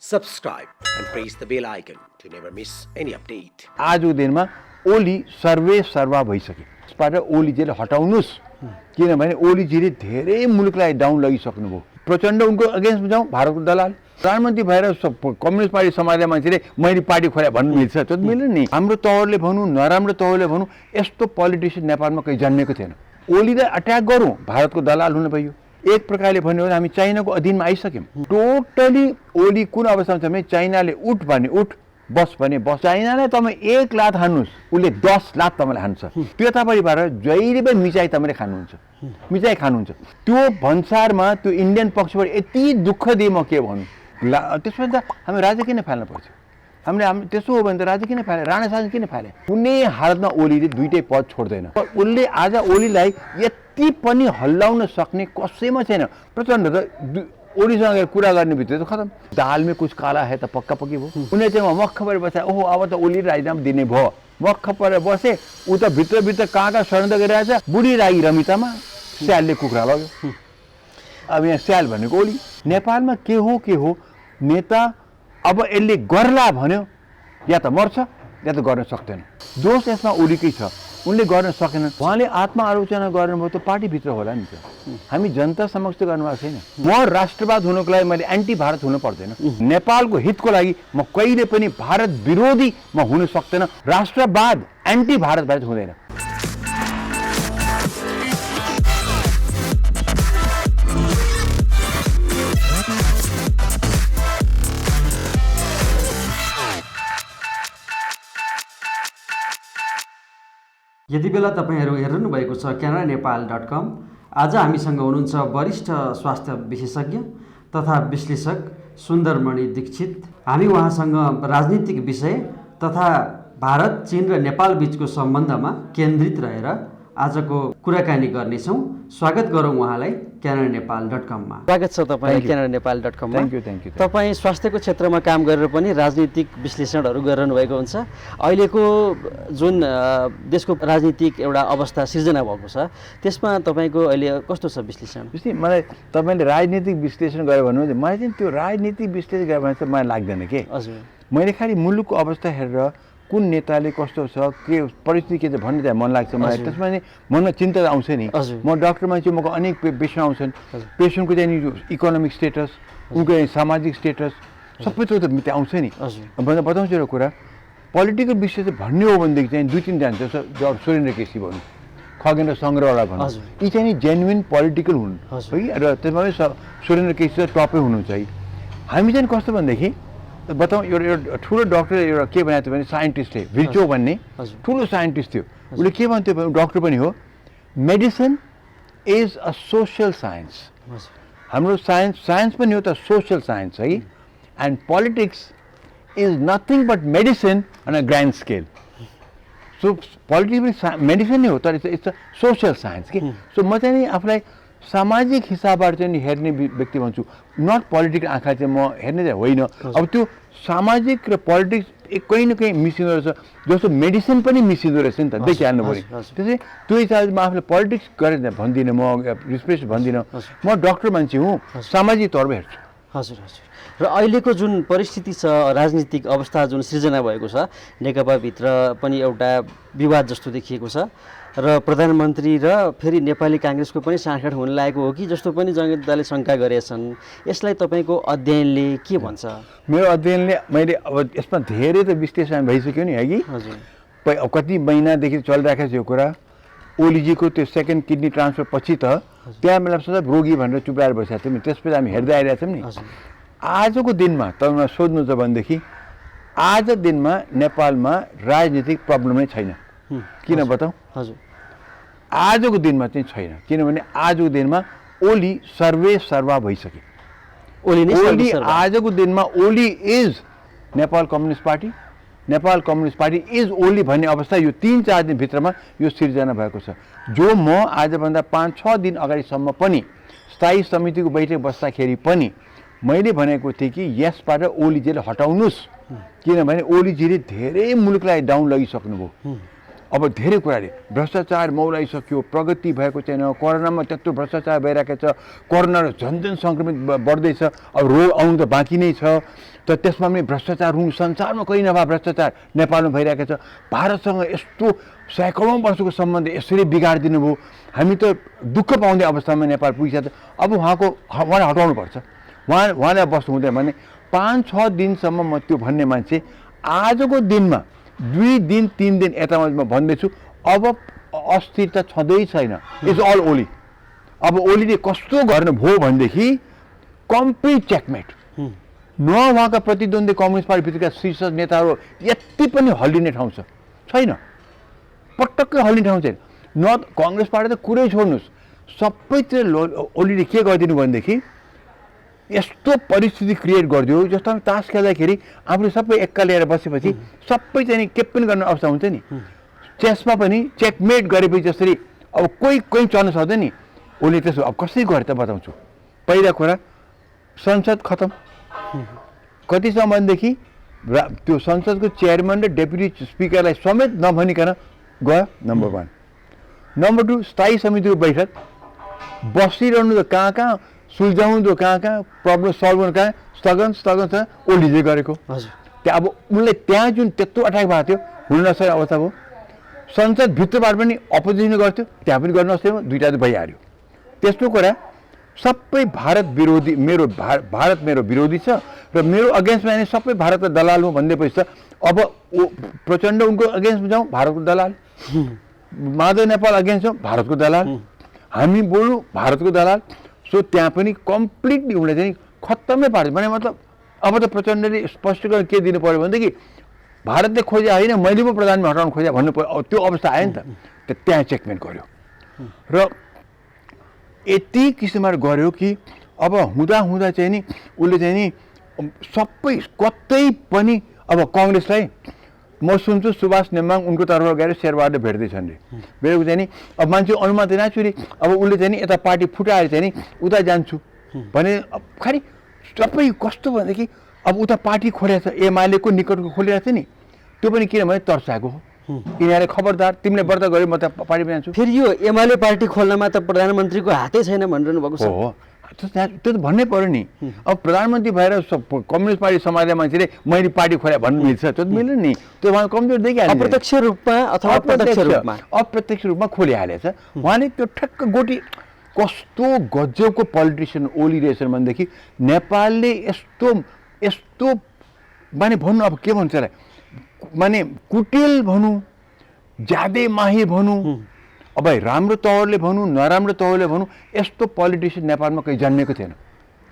subscribe and press the bell icon to never miss any update. आजको दिनमा ओली सर्वा भइसके त्यसबाट ओलीजीले हटाउनुस् किनभने ओलीजीले धेरै मुलुकलाई डाउन लगिसक्नुभयो। प्रचण्ड उनको अगेन्स्टमा जाउँ, भारतको दलाल प्रधानमन्त्री भएर कम्युनिस्ट पार्टी समाजले मान्छेले मैले पार्टी खोले भन्नु मिल्छ? त्यो मिल्दैन नि। हाम्रो तवरले भनौँ, नराम्रो तवरले भनौँ, यस्तो पोलिटिसियन नेपालमा कहीँ जन्मेको थिएन। ओलीलाई अट्याक गरौँ, भारतको दलाल हुनु भयो। एक प्रकारले भन्यो भने हामी चाइनाको अधीनमा आइसक्यौँ। टोटली ओली कुन अवस्थामा छ भने चाइनाले उठ भने उठ, बस भने बस। चाइनालाई तपाईँ 1 लात हान्नुहोस्, उसले 10 लात तपाईँलाई हान्छ। त्यतापट्टिबाट जहिले पनि मिचाई तपाईँले खानुहुन्छ, मिचाई खानुहुन्छ। त्यो भन्सारमा त्यो इन्डियन पक्षबाट यति दुःख दिए म के भन्नु। त्यसमा त हामी राजा किन फाल्नु पर्छ? हामीले त्यसो हो भने त राजा किन फाले, राणा शासन किन फाले? कुनै हालतमा ओलीले दुईटै पद छोड्दैन। उसले आज ओलीलाई यति पनि हल्लाउन सक्ने कसैमा छैन। प्रचण्ड त ओलीसँग कुरा गर्ने बित्तिकै त खतम। दालमा कुछ काला है त पक्का पक्की भयो। उनीहरूले चाहिँ मक्ख परेर बसे, ओहो अब त ओली राजीनामा दिने भयो। मक्ख परेर बसे, ऊ त भित्रभित्र कहाँ षड्यन्त्र गरिरहेछ। बुढी राई रमितामा स्यालले कुखुरा लग्यो। अब यहाँ स्याल भनेको ओली। नेपालमा के हो नेता अब यसले गर्ला भन्यो या त मर्छ या त गर्न सक्दैन। दोष यसमा ओलीकै छ, उनले गर्न सकेन। उहाँले आत्मआलोचना गर्नुभयो त पार्टीभित्र होला नि त। हामी जनता समक्ष गर्नुभएको छैन। म राष्ट्रवाद हुनुको लागि मैले एन्टी भारत हुनु पर्दैन। नेपालको हितको लागि म कहिले पनि भारत विरोधी म हुन सक्दैन। राष्ट्रवाद एन्टी भारत भएर हुँदैन। यति बेला तपाईँहरू हेर्नु भएको छ canadaNepal.com। आज हामीसँग हुनुहुन्छ वरिष्ठ स्वास्थ्य विशेषज्ञ तथा विश्लेषक सुन्दरमणि दीक्षित। हामी उहाँसँग राजनीतिक विषय तथा भारत, चीन र नेपाल बीचको सम्बन्धमा केन्द्रित रहेर आजको कुराकानी गर्नेछौँ। स्वागत गरौँ उहाँलाई canadaNepal.com-मा। स्वागत छ तपाईँ canadaNepal.com-मा। Thank you. तपाईँ स्वास्थ्यको क्षेत्रमा काम गरेर पनि राजनीतिक विश्लेषणहरू गरिरहनु भएको हुन्छ। अहिलेको जुन देशको राजनीतिक एउटा अवस्था सिर्जना भएको छ त्यसमा तपाईँको अहिले कस्तो छ विश्लेषण? जस्तै मलाई तपाईँले राजनीतिक विश्लेषण गर्यो भन्नु, मलाई चाहिँ त्यो राजनीतिक विश्लेषण गर्यो भने चाहिँ मलाई लाग्दैन के। हजुर, मैले खालि मुलुकको अवस्था हेरेर कुन नेताले कस्तो छ, के परिस्थिति के छ भन्ने चाहिँ मन लाग्छ मलाई। त्यसमा चाहिँ मनमा चिन्ता आउँछ नि। म डक्टर मान्छे, मको अनेक पेसेन्ट आउँछन्। पेसेन्टको चाहिँ इकोनोमिक स्टेटस, उनको सामाजिक स्टेटस सबै थोक त आउँछ नि। बताउँछु एउटा कुरा, पोलिटिकल विषय चाहिँ भन्ने हो भनेदेखि चाहिँ 2-3 जान्छ। सुरेन्द्र केसी भनौँ, खगेन्द्र सङ्ग्रवाला भनौँ, यी चाहिँ नि जेन्युन पोलिटिकल हुन् है। र त्यसमा सुरेन्द्र केसी चाहिँ टपै हुनुहुन्छ है। हामी चाहिँ कस्तो भनेदेखि बताउँ, एउटा ठुलो डक्टर एउटा के भनेको थियो भने साइन्टिस्टले, भिर्चो भन्ने ठुलो साइन्टिस्ट थियो। उसले के भन्थ्यो भने, डक्टर पनि हो, medicine is a social science. हाम्रो साइन्स पनि हो त सोसियल साइन्स है। And politics is nothing but medicine on a grand scale. So politics पनि मेडिसिन नै हो, तर इट्स अ सोसियल साइन्स कि। सो म चाहिँ नि आफूलाई सामाजिक हिसाबबाट चाहिँ हेर्ने व्यक्ति भन्छु, नट पोलिटिकल आँखा चाहिँ म हेर्ने चाहिँ होइन। अब त्यो सामाजिक र पोलिटिक्स कहीँ न कहीँ मिसिँदो रहेछ, जस्तो मेडिसिन पनि मिसिँदो रहेछ नि त, देखिहाल्नु पऱ्यो। त्यसै त्यो हिसाबले म आफूले पोलिटिक्स गरेर भन्दिनँ, म रिस्पेक्ट भन्दिनँ। म डक्टर मान्छे हुँ, सामाजिक तौरमा हेर्छु। हजुर हजुर। र अहिलेको जुन परिस्थिति छ, राजनीतिक अवस्था जुन सिर्जना भएको छ, नेकपाभित्र पनि एउटा विवाद जस्तो देखिएको छ र प्रधानमन्त्री र फेरि नेपाली काङ्ग्रेसको पनि साँठगाँठ हुन लागेको हो कि जस्तो पनि जनताले शङ्का गरेछन्। यसलाई तपाईँको अध्ययनले के भन्छ? मेरो अध्ययनले मैले अब यसमा धेरै त विश्लेषण भइसक्यो नि है कि। हजुर, कति महिनादेखि चलिरहेको छ यो कुरा। ओलीजीको त्यो सेकेन्ड किडनी ट्रान्सफर पछि त त्यहाँ बेला सबै रोगी भनेर चुप्लाएर बसेको थियौँ नि। त्यसपछि हामी हेर्दै आइरहेको छौँ नि। आजको दिनमा तपाईँलाई सोध्नु छ भनेदेखि आज दिनमा नेपालमा राजनीतिक प्रब्लम नै छैन। किन बताउँ? हजुर, आजको दिनमा चाहिँ छैन। किनभने आजको दिनमा ओली सर्वा भइसके। ओली आजको दिनमा Oli is Nepal communist party, Nepal communist party is Oli भन्ने अवस्था यो 3-4 दिनभित्रमा यो सिर्जना भएको छ। जो म आजभन्दा 5-6 दिन अगाडिसम्म पनि स्थायी समितिको बैठक बस्दाखेरि पनि मैले भनेको थिएँ कि यसबाट ओलीजीले हटाउनुस् किनभने ओलीजीले धेरै मुलुकलाई डाउन लगिसक्नुभयो। अब धेरै कुराले भ्रष्टाचार मौलाइसक्यो, प्रगति भएको छैन, कोरोनामा त्यत्रो भ्रष्टाचार भइरहेको छ, कोरोना झन् झन् सङ्क्रमित बढ्दैछ, अब रोग आउनु त बाँकी नै छ। तर त्यसमा पनि भ्रष्टाचार हुनु संसारमा कहीँ नभए भ्रष्टाचार नेपालमा भइरहेको छ। भारतसँग यस्तो सैकडौँ वर्षको सम्बन्ध यसरी बिगारिदिनु भयो, हामी त दुःख पाउने अवस्थामा नेपाल पुगिसक्यो। अब उहाँलाई हटाउनुपर्छ, उहाँलाई बस्नु हुँदैन भने 5-6 दिनसम्म म त्यो भन्ने मान्छे आजको दिनमा 2 दिन 3 दिन यतामा म भन्दैछु अब अस्थिरता छँदै छैन। It's all Oli. अब ओलीले कस्तो गर्नुभयो भनेदेखि कम्प्लिट चेकमेट। न उहाँका प्रतिद्वन्दी कम्युनिस्ट पार्टीभित्रका शीर्ष नेताहरू यति पनि हल्लिने ठाउँ छैन, पटक्कै हल्लिने ठाउँ छैन। न कङ्ग्रेस पार्टी त कुरै छोड्नुहोस्, सबैतिर ओलीले के गरिदिनु भनेदेखि यस्तो परिस्थिति क्रिएट गरिदियो जस्तो हामी तास खेल्दाखेरि आफूले सबै एक्का लिएर बसेपछि सबै चाहिँ के पनि गर्ने अवस्था हुन्छ नि। चेसमा पनि चेकमेट गरेपछि जसरी अब कोही चल्न सक्दैन नि, उसले त्यसो अब कसरी गरे त बताउँछु। पहिला कुरा संसद खतम, कतिसम्म भनेदेखि त्यो संसदको चेयरम्यान र डेप्युटी स्पिकरलाई समेत नभनिकन गयो। नम्बर 1। नम्बर 2 स्थायी समितिको बैठक बसिरहनु त कहाँ सुल्झाउनु त कहाँ प्रब्लम सल्भ गर्नु कहाँ स्थगन ओलीले गरेको। त्यहाँ अब उनले त्यहाँ जुन त्यत्रो अट्याक भएको थियो हुन नसक्ने अवस्था भयो। संसद भित्रबाट पनि अपोजिसन गर्थ्यो, त्यहाँ पनि गर्न नसक्यो, दुईवटा त भइहाल्यो। त्यस्तो कुरा सबै भारत विरोधी, भारत मेरो विरोधी छ र मेरो अगेन्स्टमा नै सबै भारतको दलाल हो भन्दैपछि त अब प्रचण्ड उनको अगेन्स्टमा जाउँ भारतको दलाल, माधव नेपाल अगेन्स्ट हो भारतको दलाल, हामी बोल्नु भारतको दलाल। सो त्यहाँ पनि कम्प्लिटली उनले चाहिँ खत्तमै पार्छ भने मतलब अब त प्रचण्डले स्पष्टीकरण के दिनु पऱ्यो भनेदेखि भारतले खोजे होइन मैले पो प्रधानमन्त्री हटाउनु खोजे भन्नु पर्यो। त्यो अवस्था आयो नि त त्यहाँ चेकमेट गर्यो र यति किसिमबाट गर्यो कि अब हुँदा चाहिँ नि उसले चाहिँ नि सबै कतै पनि अब कङ्ग्रेसलाई म सुन्छु सुभाष नेमाङ उनको तर्फबाट गएर शेरबहादुर भेट्दैछन् रे, भेटेको चाहिँ नि अब मान्छे अनुमान त नाच्छु रे। अब उसले चाहिँ नि यता पार्टी फुटाएर चाहिँ नि उता जान्छु भने खालि सबै कस्तो भनेदेखि अब उता पार्टी खोलेको छ, एमालेको निकटको खोलिरहेको छ नि, त्यो पनि किनभने तर्साएको हो। यिनीहरूले खबरदार तिमीले व्रत गऱ्यो म त पार्टीमा जान्छु। फेरि यो एमाले पार्टी खोल्नमा त प्रधानमन्त्रीको हातै छैन भनिरहनु भएको छ। हो त्यो त भन्नै पर्यो नि। अब प्रधानमन्त्री भएर कम्युनिस्ट पार्टी समाजले मान्छेले मैले पार्टी खोले भन्नु मिल्छ? त्यो त मिल्दैन नि, त्यो उहाँ कमजोर देखिहाल्छ। अप्रत्यक्ष रूपमा अथवा अप्रत्यक्ष रूपमा खोलिहालेछ उहाँले। त्यो ठ्याक्क गोटी कस्तो गजबको पोलिटिसियन ओली रहेछन् भनेदेखि नेपालले यस्तो माने भन्नु अब के भन्छ माने कुटिल भनौँ, ज्यादै माहिर भनौँ, अब राम्रो तवरले भनौँ नराम्रो तवरले भनौँ, यस्तो पोलिटिसियन नेपालमा कहीँ जन्मेको थिएन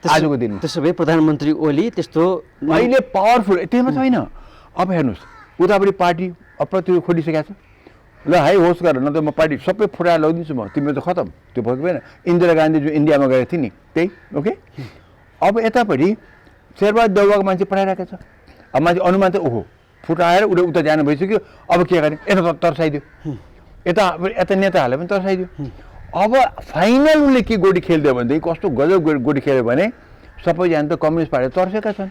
आजको दिनमा। त्यसो भए प्रधानमन्त्री ओली त्यस्तो अहिले पावरफुल त्यही मात्र होइन। अब हेर्नुहोस् उतापट्टि पार्टी अप्रतिरोध खोलिसकेको छ, ल है होस् गर, न त म पार्टी सबै फुटाएर लगिदिन्छु म, तिम्रो त खतम। त्यो भएको भएन। इन्दिरा गान्धी जो इन्डियामा गएको थियो नि त्यही ओके। अब यतापट्टि शेरबहादुर देउवाको मान्छे पठाइरहेको छ। अब मान्छे अनुमान त ओहो फुटाएर उसले उता जानु भइसक्यो, अब के गर्ने, यता तर्साइदियो, यता नेताहरूलाई पनि तर्साइदियो। अब फाइनल उसले के गोटी खेलिदियो भनेदेखि कस्तो गजब गोटी खेल्यो भने सबैजना त कम्युनिस्ट पार्टी तर्सेका छन्।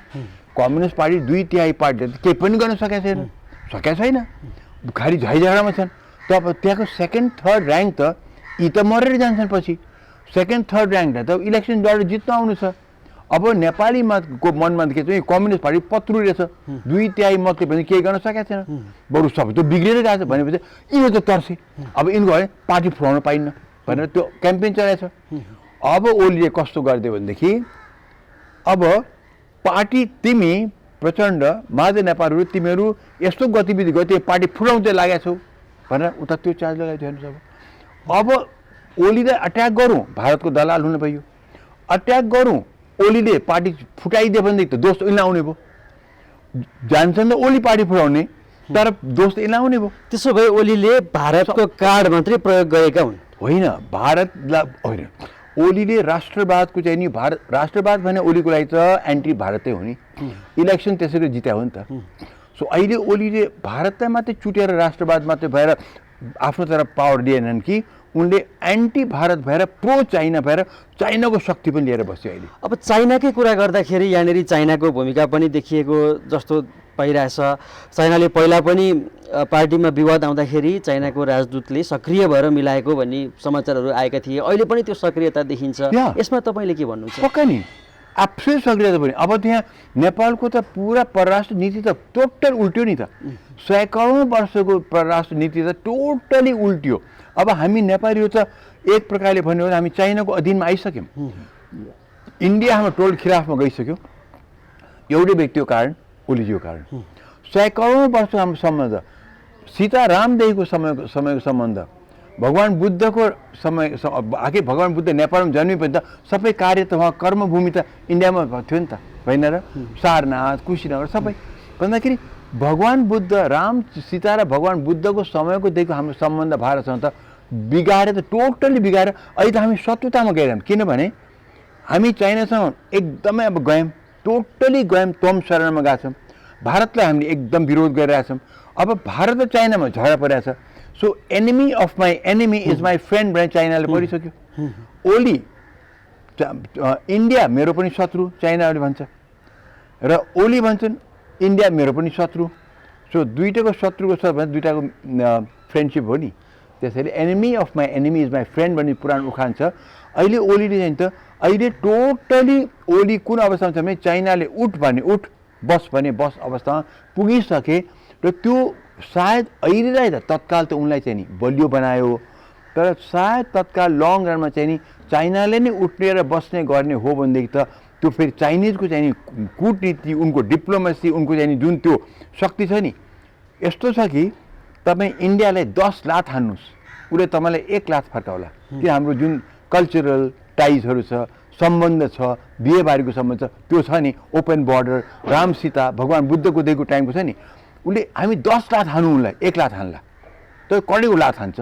कम्युनिस्ट पार्टी 2/3 पार्टीले केही पनि गर्न सकेका छैन, खालि झैझगडामा छन्। त अब त्यहाँको सेकेन्ड थर्ड ऱ्याङ्क त यी त मरेर जान्छन् पछि। सेकेन्ड थर्ड ऱ्याङ्कलाई त इलेक्सन लडेर जित्न आउनु छ। अब नेपाली मतको मनमा के चाहिँ कम्युनिस्ट पार्टी पत्रु रहेछ, 2/3 मतले पनि केही गर्न सकेको छैन, बरु सबै त बिग्रेर गएको छ भनेपछि यिनीहरू त तर्से। अब यिनको है पार्टी फुराउन पाइन्न भनेर त्यो क्याम्पेन चलाएछ। अब ओलीले कस्तो गरिदियो भनेदेखि अब पार्टी तिमी प्रचण्ड माधव नेपालहरू तिमीहरू यस्तो गतिविधि गर्यो त्यो पार्टी फुराउँदै लागेका छौ भनेर उता त्यो चार्ज लगाइदियो हेर्नुहोस्। अब ओलीलाई अट्याक गरौँ, भारतको दलाल हुन पाइयो, अट्याक गरौँ ओलीले पार्टी फुटाइदियो भनेदेखि त दोष त यिनलाई आउने भयो। जान्छन् त ओली पार्टी फुटाउने, तर दोष त यिनलाई आउने भयो। त्यसो भए ओलीले भारतको कार्ड मात्रै प्रयोग गरेका हुन्? होइन, भारतलाई होइन, ओलीले राष्ट्रवादको चाहिँ नि राष्ट्रवाद भने ओलीको लागि त एन्टी भारतै हो नि, इलेक्सन त्यसरी जित्या हो नि त। सो अहिले ओलीले भारतलाई मात्रै चुटेर राष्ट्रवाद मात्रै भएर आफ्नो तरफ पावर लिएनन् कि उनले एन्टी भारत भएर प्रो चाइना भएर चाइनाको शक्ति पनि लिएर बस्यो अहिले। अब चाइनाकै कुरा गर्दाखेरि यहाँनिर चाइनाको भूमिका पनि देखिएको जस्तो पाइरहेछ। चाइनाले पहिला पनि पार्टीमा विवाद आउँदाखेरि चाइनाको राजदूतले सक्रिय भएर मिलाएको भन्ने समाचारहरू आएका थिए, अहिले पनि त्यो सक्रियता देखिन्छ। यसमा तपाईँले के भन्नुहुन्छ? पक्का नि, एब्सोल्युट सक्रियता पनि। अब त्यहाँ नेपालको त पुरा परराष्ट्र नीति त टोटल उल्ट्यो नि त, सैकौँ वर्षको परराष्ट्र नीति त टोटली उल्ट्यो। अब हामी नेपालीहरू त एक प्रकारले भन्यो भने हामी चाइनाको अधीनमा आइसक्यौँ। इन्डिया हाम्रो टोटल खिलाफमा गइसक्यो, एउटै व्यक्तिको कारण, ओलीजीको कारण। सैकौँ वर्ष हाम्रो सम्बन्ध, सीतारामदेखिको समयको सम्बन्ध, भगवान् बुद्धको समय, आखिर भगवान् बुद्ध नेपालमा जन्मेपछि त सबै कार्य त उहाँ कर्मभूमि त इन्डियामा थियो नि त, होइन र? सारनाथ, कुशीनगर सबै भन्दाखेरि भगवान् बुद्ध, राम सीता र भगवान् बुद्धको समयकोदेखिको हाम्रो सम्बन्ध भारतसँग त बिगाएर त टोटल्ली बिगाएर अहिले त हामी शत्रुतामा गइरहौँ। किनभने हामी चाइनासँग एकदमै अब गयौँ, टोटली गयौँ, तम शरणमा गएको छौँ। भारतलाई हामीले एकदम विरोध गरिरहेछौँ। अब भारत र चाइनामा झगडा परिरहेछ। So enemy of my enemy is my friend भनेर चाइनाले परिसक्यो। ओली इन्डिया मेरो पनि शत्रु चाइनाले भन्छ र ओली भन्छन् इन्डिया मेरो पनि शत्रु। सो दुईटाको शत्रुको छ भने दुईटाको फ्रेन्डसिप हो नि। त्यसैले enemy of my enemy is my friend भन्ने पुरानो उखान छ। अहिले ओलीले चाहिँ त अहिले टोटली ओली कुन अवस्थामा छ भने चाइनाले उठ भने उठ, बस भने बस अवस्थामा पुगिसके र त्यो सायद अहिलेलाई त तत्काल त उनलाई चाहिँ नि बलियो बनायो, तर सायद तत्काल लङ रनमा चाहिँ नि चाइनाले नै उठ्ने र बस्ने गर्ने हो भनेदेखि त त्यो फेरि चाइनिजको चाहिँ नि कूटनीति, उनको डिप्लोमेसी, उनको चाहिँ नि जुन त्यो शक्ति छ नि, यस्तो छ कि तपाईँ इन्डियालाई 10 लात हान्नुहोस्, उसले तपाईँलाई 1 लात फर्काउला। कि हाम्रो जुन कल्चरल टाइजहरू छ, सम्बन्ध छ, बिहेबारीको सम्बन्ध छ, त्यो छ नि, ओपन बर्डर, राम सीता, भगवान् बुद्धको दिएको टाइमको छ नि, उसले हामी 10 लात हान्नु उनलाई 1 लात हान्ला, तर कडीको लात हान्छ।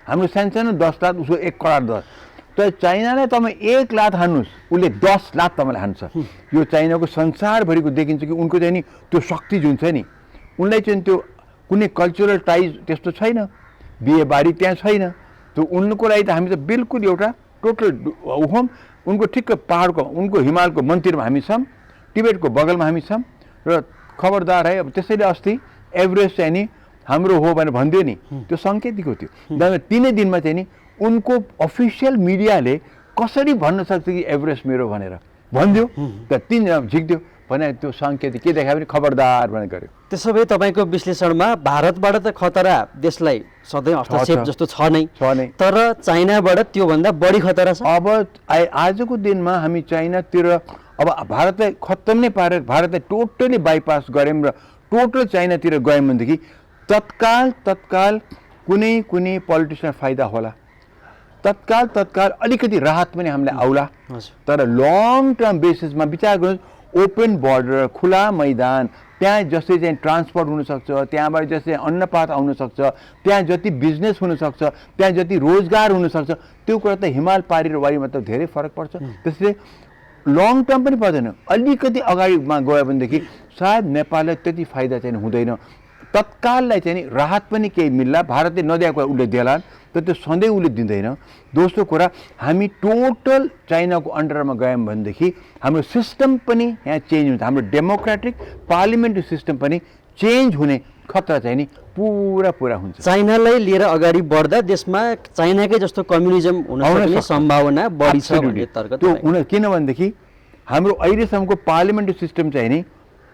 हाम्रो सानसानो 10 लात, उसको 1 कडार 10। तर चाइनालाई तपाईँ 1 लात हान्नुहोस्, उसले 10 लात तपाईँलाई हान्छ। यो चाइनाको संसारभरिको देखिन्छ कि उनको चाहिँ नि त्यो शक्ति जुन छ नि, उनलाई चाहिँ त्यो कुनै कल्चरल टाइज त्यस्तो छैन, बिहेबारी त्यहाँ छैन। त्यो उनको लागि त हामी त बिल्कुल एउटा टोटल होम, उनको ठिक्क पहाडको, उनको हिमालको मन्दिरमा हामी छौँ, टिबेटको बगलमा हामी छौँ। र खबरदार है, अब त्यसैले अस्ति एभरेस्ट चाहिँ नि हाम्रो हो भनेर भनिदियो नि, त्यो सङ्केतिक हो। त्यो 3 दिनमा चाहिँ नि उनको अफिसियल मिडियाले कसरी भन्न सक्छ कि एभरेस्ट मेरो भनेर भनिदियो, त 3 झिक्दियो भने त्यो सङ्केतिक के देखायो भने खबरदार भनेर गर्यो। त्यसो भए तपाईँको विश्लेषणमा भारतबाट त खतरा देशलाई सधैँ हस्तक्षेप जस्तो छ नै, तर चाइनाबाट त्योभन्दा बढी खतरा छ। अब आजको दिनमा हामी चाइनातिर, अब भारतलाई खत्तम नै पारेर भारतलाई टोटली बाइपास गऱ्यौँ र टोटल चाइनातिर गयौँ भनेदेखि तत्काल कुनै पोलिटिसियन फाइदा होला, तत्काल अलिकति राहत पनि हामीलाई आउला। तर लङ टर्म बेसिसमा विचार गर्नुहोस्, ओपन बर्डर, खुला मैदान, त्यहाँ जस्तै चाहिँ ट्रान्सपोर्ट हुनसक्छ, त्यहाँबाट जस्तै अन्नपात आउनसक्छ, त्यहाँ जति बिजनेस हुनसक्छ, त्यहाँ जति रोजगार हुनसक्छ, त्यो कुरा त हिमाल पारी र वारीमा त धेरै फरक पर्छ। त्यसले लङ टर्म पनि पर्दैन, अलिकति अगाडिमा गयो भनेदेखि सायद नेपाललाई त्यति फाइदा चाहिँ हुँदैन। तत्काललाई चाहिँ नि राहत पनि केही मिल्ला, भारतले नदिएको उसले देला, तर त्यो सधैँ उसले दिँदैन। दोस्रो कुरा, हामी टोटल चाइनाको अन्डरमा गयौँ भनेदेखि हाम्रो सिस्टम पनि यहाँ चेन्ज हुन्छ, हाम्रो डेमोक्रेटिक पार्लिमेन्ट्री सिस्टम पनि चेन्ज हुने खतरा चाहिँ नि पुरा हुन्छ। चाइनालाई लिएर अगाडि बढ्दा देशमा चाइनाकै जस्तो कम्युनिजम हुन सक्ने सम्भावना बढी छ भन्ने तर्क त्यो किनभनेदेखि हाम्रो अहिलेसम्मको पार्लिमेन्ट्री सिस्टम चाहिँ नि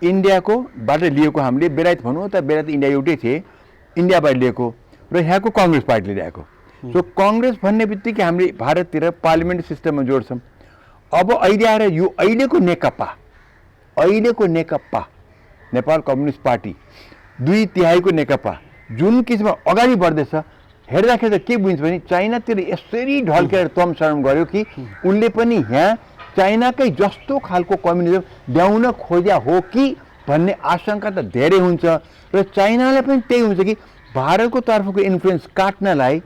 इन्डियाकोबाट लिएको, हामीले बेलायत भनौँ त, बेलायत इन्डिया एउटै थिए, इन्डियाबाट लिएको र यहाँको काङ्ग्रेस पार्टीले ल्याएको। सो काङ्ग्रेस भन्ने बित्तिकै हामीले भारततिर पार्लिमेन्ट्री सिस्टममा जोड्छौँ। अब अहिले आएर यो अहिलेको नेकपा नेपाल कम्युनिस्ट पार्टी 2/3 नेकपा जुन किसिममा अगाडि बढ्दैछ, हेर्दाखेरि त के बुझ्छ भने चाइनातिर यसरी ढल्केर तम शरण गर्यो कि उनले पनि यहाँ चाइनाकै जस्तो खालको कम्युनिजम ल्याउन खोज्या हो कि भन्ने आशंका त धेरै हुन्छ। र चाइनालाई पनि त्यही हुन्छ कि भारतको तर्फको इन्फ्लुएन्स काट्नलाई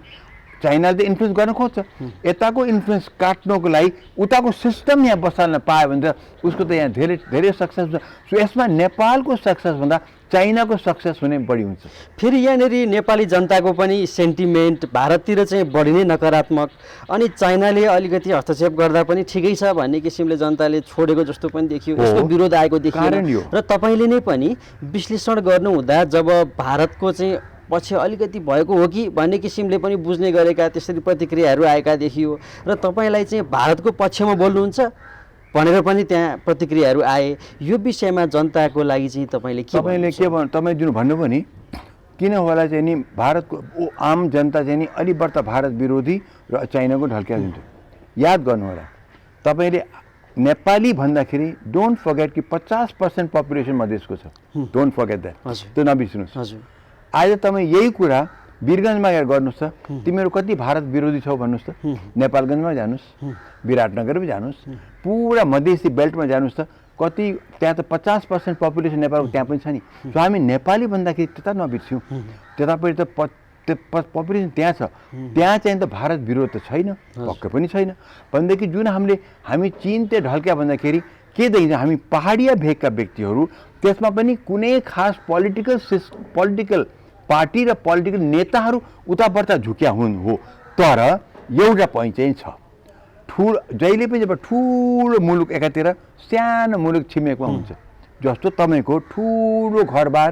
चाइनाले त इन्फ्लुएन्स गर्न खोज्छ, यताको इन्फ्लुएन्स काट्नको लागि उताको सिस्टम यहाँ बसाल्न पायो भने त उसको त यहाँ धेरै सक्सेस हुन्छ। सो यसमा नेपालको सक्सेसभन्दा चाइनाको सक्सेस हुने बढी हुन्छ। फेरि यहाँनिर नेपाली जनताको पनि सेन्टिमेन्ट भारततिर चाहिँ बढी नै नकारात्मक, अनि चाइनाले अलिकति हस्तक्षेप गर्दा पनि ठिकै छ भन्ने किसिमले जनताले छोडेको जस्तो पनि देखियो, यसको विरोध आएको देखियो। र तपाईँले नै पनि विश्लेषण गर्नुहुँदा जब भारतको चाहिँ पछि अलिकति भएको हो कि भन्ने किसिमले पनि बुझ्ने गरेका त्यसरी प्रतिक्रियाहरू आएका देखियो, र तपाईँलाई चाहिँ भारतको पक्षमा बोल्नुहुन्छ भनेर पनि त्यहाँ प्रतिक्रियाहरू आए। यो विषयमा जनताको लागि चाहिँ तपाईँले के भन्नु तपाईँ जुन भन्नुभयो नि किन होला चाहिँ नि भारतको आम जनता चाहिँ नि अलि बढ्ता भारत विरोधी र चाइनाको ढल्किया दिन्छ। याद गर्नु होला तपाईँले नेपाली भन्दाखेरि डोन्ट फर्गेट कि 50% पपुलेसन मधेसको छ। डोन्ट फर्गेट द्याट, त्यो नबिर्सिनुहोस्। आज तपाईँ यही कुरा वीरगन्जमा गएर गर्नुहोस् त, तिमीहरू कति भारत विरोधी छौ भन्नुहोस् त। नेपालगञ्जमा जानुहोस्, विराटनगरमा जानुहोस्, पुरा मधेसी बेल्टमा जानुहोस् त, कति त्यहाँ त 50% पपुलेसन नेपालको त्यहाँ पनि छ नि। सो हामी नेपाली भन्दाखेरि त्यता नबिर्स्यौँ, त्यतापट्टि त पपुलेसन त्यहाँ छ, त्यहाँ चाहिँ त भारत विरोध त छैन, पक्कै पनि छैन। भनेदेखि जुन हामी चिन त्यो ढल्क्या भन्दाखेरि के देखिन्छ, हामी पहाडिया भेगका व्यक्तिहरू, त्यसमा पनि कुनै खास पोलिटिकल पार्टी र पोलिटिकल नेताहरू उतापर्ता झुक्या हो। तर एउटा पोइन्ट चाहिँ छ, जहिले पनि जब ठुलो मुलुक एकातिर सानो मुलुक छिमेकमा हुन्छ, जस्तो तपाईँको ठुलो घरबार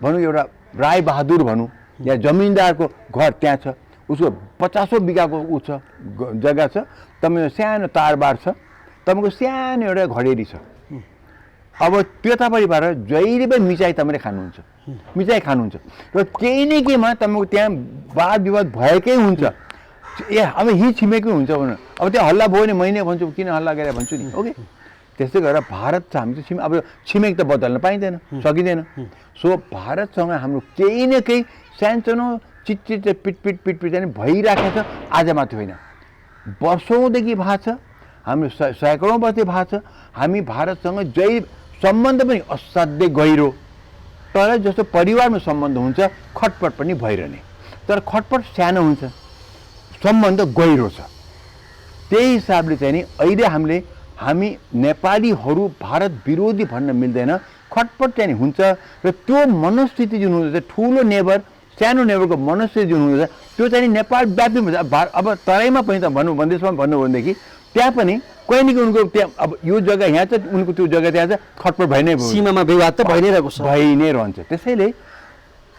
भनौँ, एउटा रायबहादुर भनौँ या जमिनदारको घर त्यहाँ छ, उसको 50 बिघाको ऊ छ जग्गा छ, तपाईँको सानो तारबार छ, तपाईँको सानो एउटा घडेरी छ। अब त्यतापट्टिबाट जहिले पनि मिचाई तपाईँले खानुहुन्छ, मिचाई खानुहुन्छ र केही न केहीमा तपाईँको त्यहाँ वाद विवाद भएकै हुन्छ। अब यहीँ छिमेकै हुन्छ भने अब त्यो हल्ला भयो भने मैले भन्छु किन हल्ला गरेर भन्छु नि। ओके, त्यस्तै गरेर भारत छ, हामी चाहिँ अब छिमेक त बदल्न पाइँदैन, सकिँदैन। सो भारतसँग हाम्रो केही न केही सानसानो चिटचिट पिटपिट चाहिँ भइरहेको छ। आज मात्रै होइन, वर्षौँदेखि भएको छ, हाम्रो सैकडौँ वर्ष भएको छ। हामी भारतसँग जै सम्बन्ध पनि असाध्यै गहिरो, तर जस्तो परिवारमा सम्बन्ध हुन्छ खटपट पनि भइरहने, तर खटपट सानो हुन्छ, सम्बन्ध गहिरो छ। त्यही हिसाबले चाहिँ नि अहिले हामी नेपालीहरू भारत विरोधी भन्न मिल्दैन, खटपट चाहिँ नि हुन्छ। र त्यो मनस्थिति जुन हुँदैछ, ठुलो नेबर सानो नेबरको मनस्थिति जुन हुँदैछ, त्यो चाहिँ नेपाल व्यापी हुन्छ। अब तराईमा पनि त भनौँ, मधेसमा भन्नु हो भनेदेखि त्यहाँ पनि कोही न कोही उनको त्यहाँ अब यो जग्गा यहाँ छ, उनको त्यो जग्गा त्यहाँ छ, खटपट भइ नै सीमामा विवाद त भइ नै रहेको छ, भइ नै रहन्छ। त्यसैले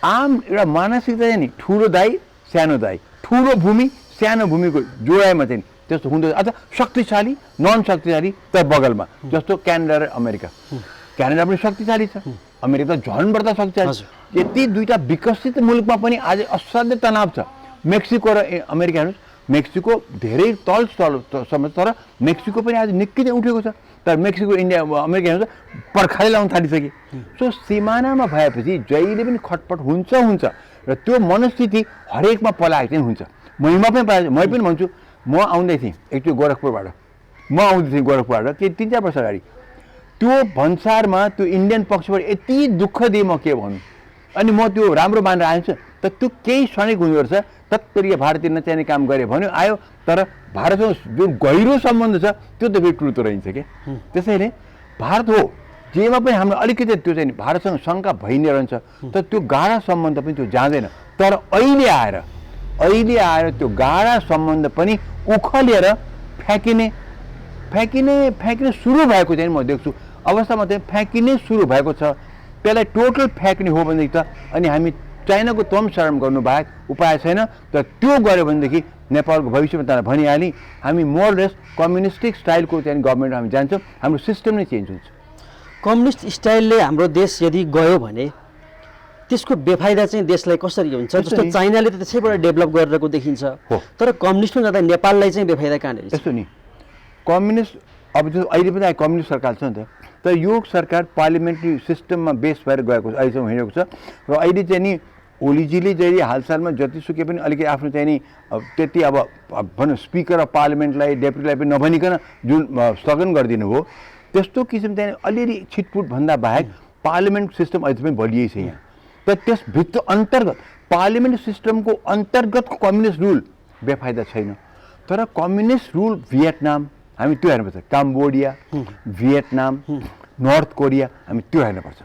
आम एउटा मानसिकता चाहिँ नि ठुलो दाइ सानो दाइ, ठुलो भूमि सानो भूमिको जोडाइमा चाहिँ त्यस्तो हुँदो। अझ शक्तिशाली नन शक्तिशाली त बगलमा, जस्तो क्यानाडा र अमेरिका। क्यानाडा पनि शक्तिशाली छ, अमेरिका त झन् बढ्दा शक्तिशाली। यति दुईवटा विकसित मुलुकमा पनि आज असाध्य तनाव छ। मेक्सिको र अमेरिका हेर्नुहोस्, मेक्सिको धेरै तलसम्म, तर मेक्सिको पनि आज निकै नै उठेको छ। तर मेक्सिको इन्डिया अमेरिका हेर्नुहोस् पर्खालै लाउन थालिसके। सो सिमानामा भएपछि जहिले पनि खटपट हुन्छ र त्यो मनस्थिति हरेकमा पलाएको चाहिँ हुन्छ। महिमा पनि पाएँ, मै पनि भन्छु, म आउँदै थिएँ एकचोटि गोरखपुरबाट, के 3-4 वर्ष अगाडि, त्यो भन्सारमा त्यो इन्डियन पक्षबाट यति दुःख दिएँ म के भन्नु। अनि म त्यो राम्रो मानेर आएछु, त त्यो केही क्षणिक हुँदो रहेछ, तत्परिया भारतीय नचाहिने काम गरे भन्यो आयो, तर भारतसँग जुन गहिरो सम्बन्ध छ त्यो त फेरि टुट्दो रहन्छ क्या। त्यसैले भारत हो जेमा पनि हाम्रो अलिकति त्यो चाहिँ भारतसँग शङ्का भइ नै रहन्छ, तर त्यो गाढा सम्बन्ध पनि त्यो जाँदैन। तर अहिले आएर त्यो गाढा सम्बन्ध पनि उखलेर फ्याँकिने सुरु भएको चाहिँ म देख्छु। अवस्थामा चाहिँ फ्याँकिने सुरु भएको छ। त्यसलाई टोटल फ्याँक्ने हो भनेदेखि त अनि हामी चाइनाको तम शरण गर्नु बाहेक उपाय छैन। तर त्यो गऱ्यो भनेदेखि नेपालको भविष्यमा त भनिहालेँ, हामी मोरलेस कम्युनिस्टिक स्टाइलको चाहिँ गभर्मेन्ट हामी जान्छौँ, हाम्रो सिस्टम नै चेन्ज हुन्छ। कम्युनिस्ट स्टाइलले हाम्रो देश यदि गयो भने त्यसको बेफाइदा चाहिँ देशलाई कसरी हुन्छ? जस्तो चाइनाले त त्यसैबाट डेभलप गरिरहेको देखिन्छ, तर कम्युनिस्टमा जाँदा नेपाललाई चाहिँ बेफाइदा कहाँनिर? यस्तो नि, कम्युनिस्ट अब जो अहिले पनि कम्युनिस्ट सरकार छ नि त, तर यो सरकार पार्लियामेन्ट्री सिस्टममा बेस भएर गएको छ, अहिलेसम्म हिँडेको छ। र अहिले चाहिँ नि ओलीजीले चाहिँ हालसालमा जतिसुकै पनि अलिकति आफ्नो चाहिँ नि त्यति अब भनौँ स्पिकर अफ पार्लियामेन्टलाई डेपुटीलाई पनि नभनिकन जुन स्थगन गरिदिनु हो, त्यस्तो किसिम चाहिँ अलिअलि छिटपुट भन्दा बाहेक पार्लियामेन्ट सिस्टम अहिले पनि बलियै छ यहाँ। तर त्यसभित्र अन्तर्गत पार्लियामेन्ट सिस्टमको अन्तर्गतको कम्युनिस्ट रुल बेफाइदा छैन। तर कम्युनिस्ट रुल भियतनाम हामी त्यो हेर्नुपर्छ, कम्बोडिया, भियतनाम, नर्थ कोरिया हामी त्यो हेर्नुपर्छ।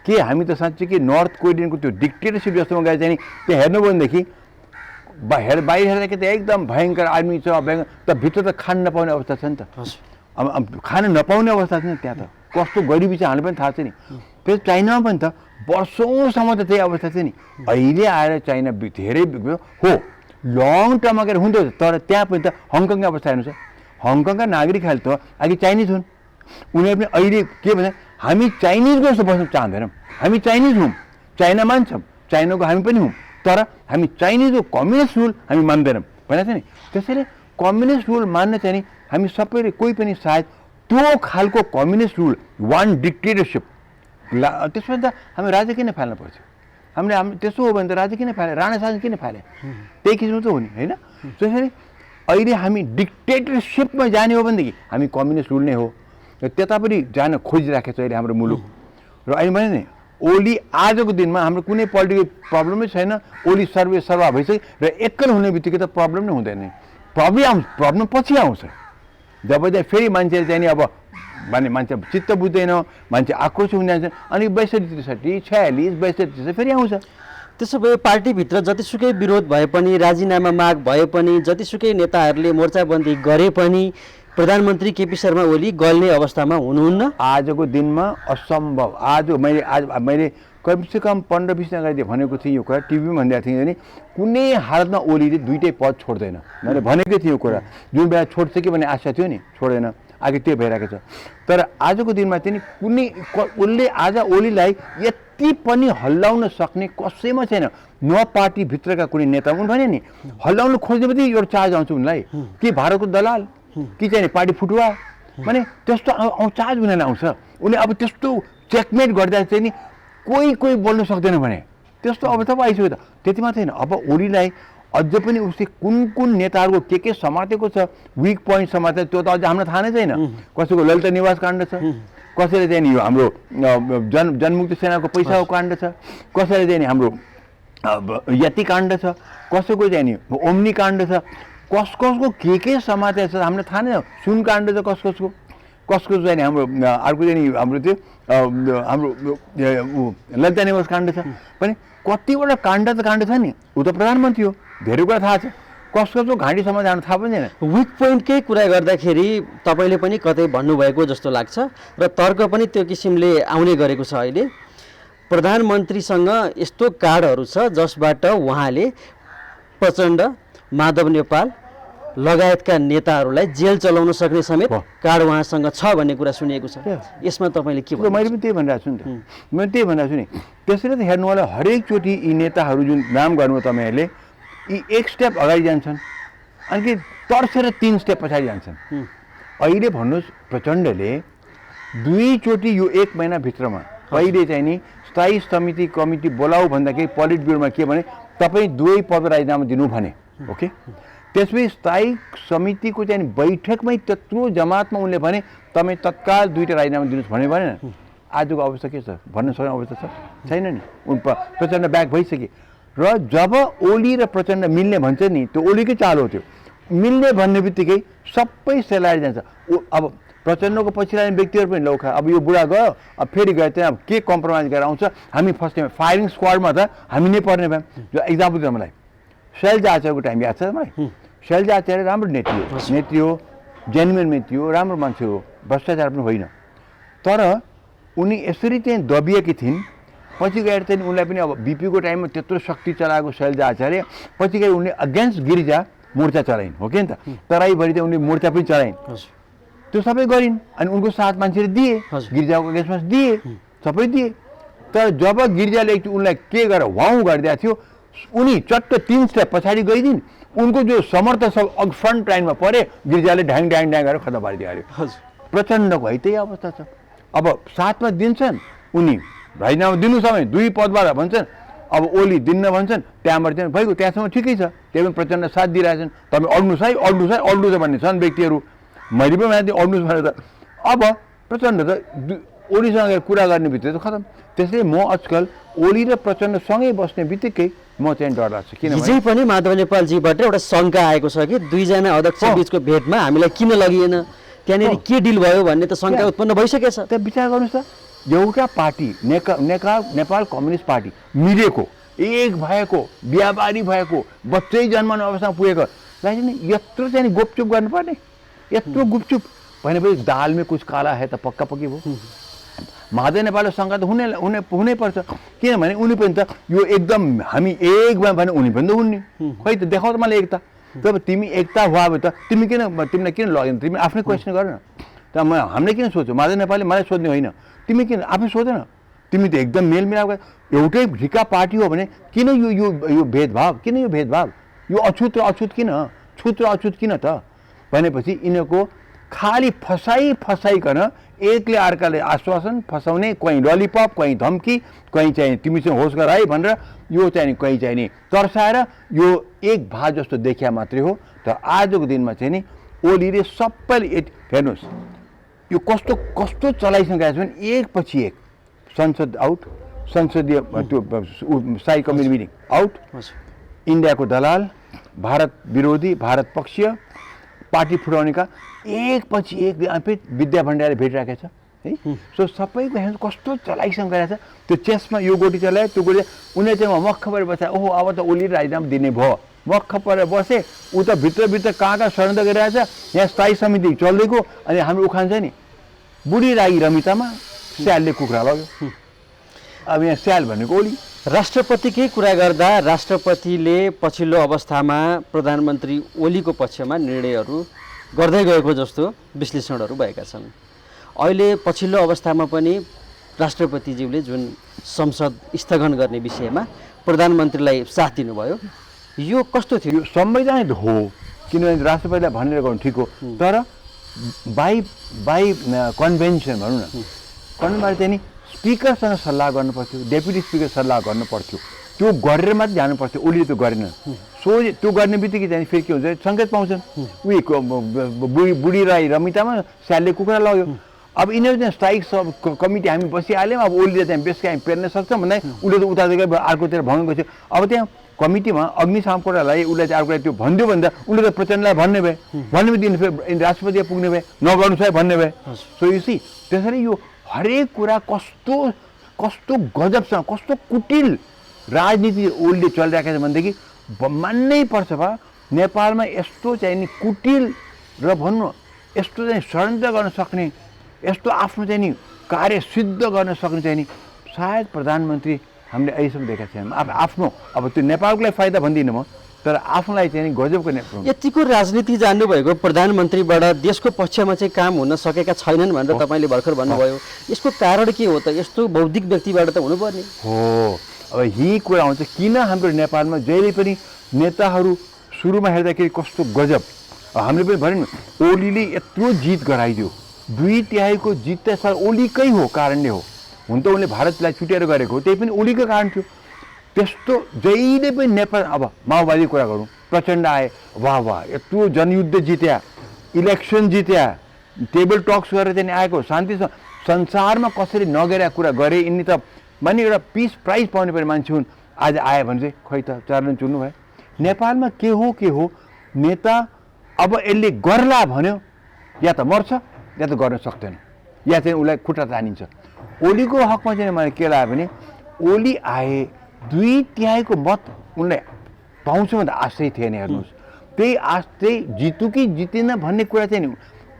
के हामी त साँच्चै कि नर्थ कोरियनको त्यो डिक्टेटरसिप जस्तोमा गएर चाहिँ त्यहाँ हेर्नुभयो भनेदेखि बाहिर हेर्दाखेरि त एकदम भयङ्कर आर्मी छ, त भित्र त खान नपाउने अवस्था छ नि त। अब खान नपाउने अवस्था छ नि त्यहाँ, त कस्तो गरिबी छ हामीलाई पनि थाहा छ नि। फेरि चाइनामा पनि त वर्षौँसम्म त त्यही अवस्था छ नि। अहिले आएर चाइना धेरै हो लङ टर्म अगाडि हुँदो, तर त्यहाँ पनि त हङकङको अवस्था हेर्नुहोस्, हङकङका नागरिकहरू त अघि चाइनिज हुन्, उनीहरू पनि अहिले के भन्छ हामी चाइनिजको जस्तो बस्न चाहँदैनौँ, हामी चाइनिज हौँ, चाइना मान्छौँ, चाइनाको हामी पनि हौँ, तर हामी चाइनिजको कम्युनिस्ट रुल हामी मान्दैनौँ भनेको छ नि। त्यसैले कम्युनिस्ट रुल मान्न चाहिँ नि हामी सबैले कोही पनि सायद त्यो खालको कम्युनिस्ट रुल वान डिक्टेटरसिप त्यसमा त हामी राजा किन फाल्नु पर्थ्यो, हामी त्यसो हो भने त राजा किन फाले, राणा शासन किन फाले, त्यही किसिमको त हो नि होइन। त्यसैले अहिले हामी डिक्टेटरसिपमा जाने हो भनेदेखि हामी कम्युनिस्ट रुल नै हो, र त्यता पनि जान खोजिराखेको छ अहिले हाम्रो मुलुक। र अहिले भने नि ओली आजको दिनमा हाम्रो कुनै पोलिटिकल प्रब्लमै छैन, ओली सर्वा भइसक्यो र एक्कल हुने बित्तिकै त प्रब्लम नै हुँदैन। प्रब्लम पछि आउँछ जब चाहिँ फेरि मान्छेले चाहिँ नि अब भने मान्छे चित्त बुझ्दैन, मान्छे आक्रोश हुन जान्छ, अनि 62, 63, 46, 62 फेरि आउँछ। त्यसो भए पार्टीभित्र जतिसुकै विरोध भए पनि, राजीनामा माग भए पनि, जतिसुकै नेताहरूले मोर्चाबन्दी गरे पनि प्रधानमन्त्री केपी शर्मा ओली गल्ने अवस्थामा हुनुहुन्न। आजको दिनमा असम्भव। आज मैले कमसेकम 15-20 दिन अगाडि भनेको थिएँ यो कुरा, टिभीमा भनिदिएको थिएँ नि कुनै हालतमा ओलीले दुईटै पद छोड्दैन, मैले भनेकै थिएँ यो कुरा। जुन बेला छोड्छ कि भन्ने आशा थियो नि, छोड्दैन, आगे त्यो भइरहेको छ। तर आजको दिनमा चाहिँ कुनै उसले आज ओलीलाई यति पनि हल्लाउन सक्ने कसैमा छैन, न पार्टीभित्रका कुनै नेता उनी भने नि हल्लाउन खोज्ने पनि एउटा चार्ज आउँछ उनलाई, कि भारतको दलाल कि चाहिँ पार्टी फुटुवा भने त्यस्तो चार्ज उनीहरूलाई आउँछ। उसले अब त्यस्तो चेकमेट गर्दा चाहिँ नि कोही बोल्न सक्दैन भने त्यस्तो अवस्था पो आइसक्यो त। त्यति मात्रै होइन, अब ओलीलाई अझ पनि उसले कुन नेताहरूको के समातेको छ, विक पोइन्ट समातेको त्यो त अझ हामीलाई थाहा नै छैन। कसैको ललित निवास काण्ड छ, कसैले चाहिँ नि यो हाम्रो जनमुक्ति सेनाको पैसाको काण्ड छ, कसैले चाहिँ नि हाम्रो यति काण्ड छ, कसैको चाहिँ नि ओम्नी काण्ड छ, कसको के समातेको छ हामीलाई थाहा नै। सुन काण्ड छ कसको चाहिँ नि हाम्रो अर्को चाहिँ नि हाम्रो त्यो हाम्रो ललित निवास काण्ड छ पनि कतिवटा काण्ड छ नि, ऊ त प्रधानमन्त्री हो, धेरै कुरा थाहा छ, कसको घाँटीसम्म जानु थाहा पनि छैन। विक पोइन्टकै कुरा गर्दाखेरि तपाईँले पनि कतै भन्नुभएको जस्तो लाग्छ र तर्क पनि त्यो किसिमले आउने गरेको छ। अहिले प्रधानमन्त्रीसँग यस्तो कार्डहरू छ जसबाट उहाँले प्रचण्ड, माधव नेपाल लगायतका नेताहरूलाई जेल चलाउन सक्ने समेत कार्ड उहाँसँग छ भन्ने कुरा सुनिएको छ। यसमा तपाईँले के भन्नु? मैले पनि त्यही भनिरहेको छु नि त, मैले त्यही भनिरहेको छु नि। त्यसैले त हेर्नु होला हरेकचोटि यी नेताहरू जुन नाम गर्नुभयो तपाईँहरूले, यी एक स्टेप अगाडि जान्छन् अनि तर्सेर 3 स्टेप पछाडि जान्छन्। अहिले भन्नुहोस् प्रचण्डले दुईचोटि यो 1 महिनाभित्रमा पहिले चाहिँ नि स्थायी समिति कमिटी बोलाऊ भन्दाखेरि पोलिट ब्युरोमा के भने तपाईँ दुवै पद राजीनामा दिनु भने, ओके। त्यसपछि स्थायी समितिको चाहिँ बैठकमै त्यत्रो जमातमा उनले भने तपाईँ तत्काल 2टा राजीनामा दिनुहोस् भने भनेन। आजको अवस्था के छ भन्न सक्ने अवस्था छैन नि। प्रचण्ड ब्याक भइसके र जब ओली र प्रचण्ड मिल्ने भन्छ नि, त्यो ओलीकै चाल हो, त्यो मिल्ने भन्ने बित्तिकै सबै सेलाएर जान्छ। अब प्रचण्डको पछि लाग्ने व्यक्तिहरू पनि लौखा, अब यो बुढा गयो, अब फेरि गयो त्यहाँ के कम्प्रोमाइज गरेर आउँछ, हामी फर्स्ट टाइम फायरिङ स्क्वाडमा त हामी नै पर्ने भयौँ। जो इक्जाम्पल दिनु मलाई शैलजा आचार्यको टाइम याद छ मलाई। शैलजा आचार्य राम्रो नेत्री हो, जेन्युन नेत्री हो, राम्रो मान्छे हो, भ्रष्टाचार पनि होइन। तर उनी यसरी चाहिँ दबिएकी थिइन्, पछि गएर चाहिँ उनलाई पनि अब बिपीको टाइममा त्यत्रो शक्ति चलाएको शैलजा आचार्य, पछि गएर उनले अगेन्स्ट गिरिजा मोर्चा चलाइन्, हो कि नि त। तराईभरि चाहिँ उनले मोर्चा पनि चलाइन्, त्यो सबै गरिन्। अनि उनको साथ मान्छेले दिए, गिरिजाको अगेन्स्टमा दिए, सबै दिए। तर जब गिरिजाले उनलाई के गरेर वाउ गरिदिएको थियो, उनी चट्ट 3 स्टेप पछाडि गइदिन्। उनको जो समर्थक सब अघि फ्रन्ट लाइनमा परे, गिरिजाले ढ्याङ गरेर खतम पारिदियो अरे। प्रचण्डको है त्यही अवस्था छ। अब साथमा दिन्छन् उनी राजीनामा दिनु समय 2 पदबाट भन्छन्, अब ओली दिन्न भन्छन्, त्यहाँबाट चाहिँ भइगयो, त्यहाँसम्म ठिकै छ। त्यही पनि प्रचण्ड साथ दिइरहेछन्, तपाईँ अड्नुहोस् है अड्नुहोस् भन्ने छन् व्यक्तिहरू, मैले पनि माथि अड्नुहोस् भनेर। त अब प्रचण्ड त ओलीसँग कुरा गर्ने बित्तिकै त खतम। त्यसैले म आजकल ओली र प्रचण्डसँगै बस्ने बित्तिकै म चाहिँ डर लाग्छ। किनभने हिजै पनि माधव नेपालजीबाट एउटा शङ्का आएको छ कि 2 जना अध्यक्ष बिचको भेटमा हामीलाई किन लगिएन, त्यहाँनिर के डिल भयो भन्ने त शङ्का उत्पन्न भइसकेछ। त विचार गर्नुहोस् त, एउटा पार्टी नेपाल कम्युनिस्ट पार्टी मिलेको, एक भएको, बिहाबारी भएको, बच्चै जन्माउने अवस्थामा पुगेकोलाई चाहिँ यत्रो चाहिँ गुपचुप गर्नुपर्ने, यत्रो गुपचुप भनेपछि दालमै कुछ काला है त पक्का पक्की भयो। माधव नेपालको शङ्का त हुनै पर्छ, किनभने उनी पनि त यो एकदम हामी एकमा भने उनी पनि त हुन् नि, खै त देखाउ त मलाई एकता। जब तिमी एकता भयो त तिमीलाई किन लगेन, तिमी आफ्नै क्वेसन गर न। त हामीले किन सोध्छौँ माझा नेपालले मलाई सोध्ने होइन तिमी किन आफै सोध न तिमी त एकदम मेलमिलाप एउटै ढिका पार्टी हो भने किन यो भेदभाव किन यो भेदभाव यो अछुत र अछुत किन छुत र अछुत किन त भनेपछि यिनीहरूको खालि फसाइकन एकले अर्काले आश्वासन फसाउने कहीँ ललिपप कहीँ धम्की कहीँ चाहिँ तिमीसँग होस गर है भनेर यो चाहिँ कहीँ चाहिँ नि तर्साएर यो एक भाग जस्तो देखिया मात्रै हो। त आजको दिनमा चाहिँ नि ओलीले सबैले हेर्नुहोस् यो कस्तो कस्तो चलाइसकेको छ भने एकपछि एक संसद आउट संसदीय त्यो स्थायी कमिटी मिटिङ आउट इन्डियाको दलाल भारत विरोधी भारत पक्षीय पार्टी फुटाउनेका एकपछि एक विद्या भण्डारले भेटिराखेको छ है। सो सबैको हेर्नु कस्तो चलाइसँग गएको छ त्यो चेसमा यो गोटी चलायो त्यो गोटी उनीहरू चाहिँ मक्ख परेर बस्छ ओहो अब त ओली राजीनामा दिने भयो मक्ख परेर बसे ऊ त भित्रभित्र कहाँ षड्यन्त्र गरिरहेछ यहाँ स्थायी समिति चल्दैको अनि हाम्रो उखान छ नि बुढी राई रमितामा स्यालले कुखुरा लग्यो अब यहाँ स्याल भनेको ओली। राष्ट्रपतिकै कुरा गर्दा राष्ट्रपतिले पछिल्लो अवस्थामा प्रधानमन्त्री ओलीको पक्षमा निर्णयहरू गर्दै गएको जस्तो विश्लेषणहरू भएका छन्। अहिले पछिल्लो अवस्थामा पनि राष्ट्रपतिज्यूले जुन संसद स्थगन गर्ने विषयमा प्रधानमन्त्रीलाई साथ दिनुभयो यो कस्तो थियो? यो संवैधानिक हो किनभने राष्ट्रपतिलाई भनेर गर्नु ठिक हो तर बाई कन्भेन्सन भनौँ न कन्भेन्समा चाहिँ नि स्पिकरसँग सल्लाह गर्नु पर्थ्यो डेपुटी स्पिकर सल्लाह गर्नु पर्थ्यो त्यो गरेर मात्रै जानु पर्थ्यो ओलीले त्यो गरेन। सो त्यो गर्ने बित्तिकै चाहिँ फेरि के हुन्छ सङ्केत पाउँछन् उयो बुढी राई रमितामा स्यालले कुखुरा लग्यो अब यिनीहरू चाहिँ स्ट्राइक कमिटी हामी बसिहाल्यौँ अब ओलीले चाहिँ बेसका हामी पेर्न सक्छौँ भन्दा उसले त उता अर्कोतिर भङ्ग गर्थ्यो अब त्यहाँ कमिटीमा अग्निसामकोटालाई उसलाई चाहिँ अर्को त्यो भनिदियो भन्दा उसले त प्रचण्डलाई भन्ने भए दिनु फेरि राष्ट्रपति पुग्ने भए नगर्नु छ भन्ने भए। सो यो सी त्यसरी यो हरेक कुरा कस्तो कस्तो गजबसँग कस्तो कुटिल राजनीति ओलीले चलिरहेको छ भनेदेखि मान्नै पर्छ भा नेपालमा यस्तो चाहिँ नि कुटिल र भनौँ यस्तो चाहिँ षड्यन्त्र गर्न सक्ने यस्तो आफ्नो चाहिँ नि कार्य सिद्ध गर्न सक्ने चाहिँ नि सायद प्रधानमन्त्री हामीले अहिलेसम्म देखेका छैनौँ। आफ्नो अब त्यो नेपालको लागि फाइदा भन्दिनँ म तर आफूलाई चाहिँ नि गजबको यतिको राजनीति जान्नुभएको प्रधानमन्त्रीबाट देशको पक्षमा चाहिँ काम हुन सकेका छैनन् भनेर तपाईँले भर्खर भन्नुभयो यसको कारण के हो त? यस्तो बौद्धिक व्यक्तिबाट त हुनुपर्ने हो। अब यही कुरा आउँछ किन हाम्रो नेपालमा जहिले पनि नेताहरू सुरुमा हेर्दाखेरि कस्तो गजब हामीले पनि भन्यौँ ओलीले यत्रो जित गराइदियो 2/3 जित त सर ओलीकै हो कारणले हो हुन त उनले भारतलाई छुटेर गरेको हो त्यही पनि ओलीको कारण थियो। त्यस्तो जहिले पनि नेपाल अब माओवादीको कुरा गरौँ प्रचण्ड आए वाह वाह यत्रो जनयुद्ध जित्या इलेक्सन जित्या टेबल टक्स गरेर चाहिँ आएको शान्ति संसारमा कसरी नगरेको कुरा गरे यिनी त माने एउटा पिस प्राइज पाउने पर्ने मान्छे हुन् आज आयो भने चाहिँ खै त चारले चुन्नु भयो। नेपालमा के हो नेता अब यसले गर्ला भन्यो या त मर्छ या त गर्न सक्दैन या चाहिँ उसलाई खुट्टा तानिन्छ। ओलीको हकमा चाहिँ मलाई के लाग्यो भने ओली आए 2/3 मत उनलाई पाउँछ भने आशै थिएन। हेर्नुहोस् त्यही आश चाहिँ जितु कि जितेन भन्ने कुरा चाहिँ नि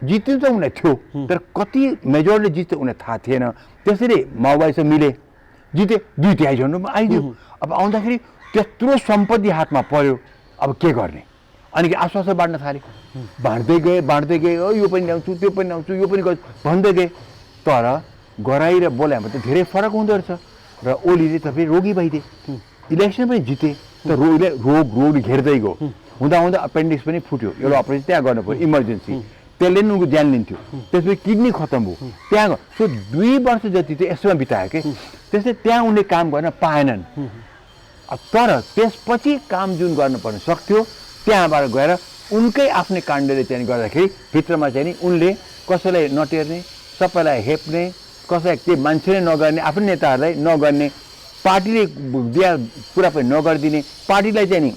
जित्नु त उनलाई थियो तर कति मेजोरिटी जित्छ उनलाई थाहा थिएन। त्यसरी माओवादीसँग मिले जिते 2/3 झन्डुमा आइदियो। अब आउँदाखेरि त्यत्रो सम्पत्ति हातमा पर्यो अब के गर्ने अनि आश्वासन बाँड्न थाले बाँड्दै गए यो पनि ल्याउँछु त्यो पनि ल्याउँछु यो पनि भन्दै गए तर गराइ र बोलायो भने त धेरै फरक हुँदो रहेछ। र ओलीले त फेरि रोगी भइदिए इलेक्सन पनि जिते त रोग घेर्दै गयो हुँदा एपेन्डिक्स पनि फुट्यो एउटा अपरेसन त्यहाँ गर्नु पर्यो इमर्जेन्सी त्यसले नि उनको ज्यान लिन्थ्यो त्यसपछि किडनी खत्तम भयो त्यहाँ सो 2 वर्ष जति चाहिँ यसमा बितायो कि त्यसले त्यहाँ उनले काम गर्न पाएनन्। तर त्यसपछि काम जुन गर्नुपर्ने सक्थ्यो त्यहाँबाट गएर उनकै आफ्नै काण्डले चाहिँ गर्दाखेरि भित्रमा चाहिँ नि उनले कसैलाई नटेर्ने सबैलाई हेप्ने कसैलाई के मान्छेले नगर्ने आफ्नो नेताहरूलाई नगर्ने पार्टीले दिया कुरा पनि नगरिदिने पार्टीलाई चाहिँ नि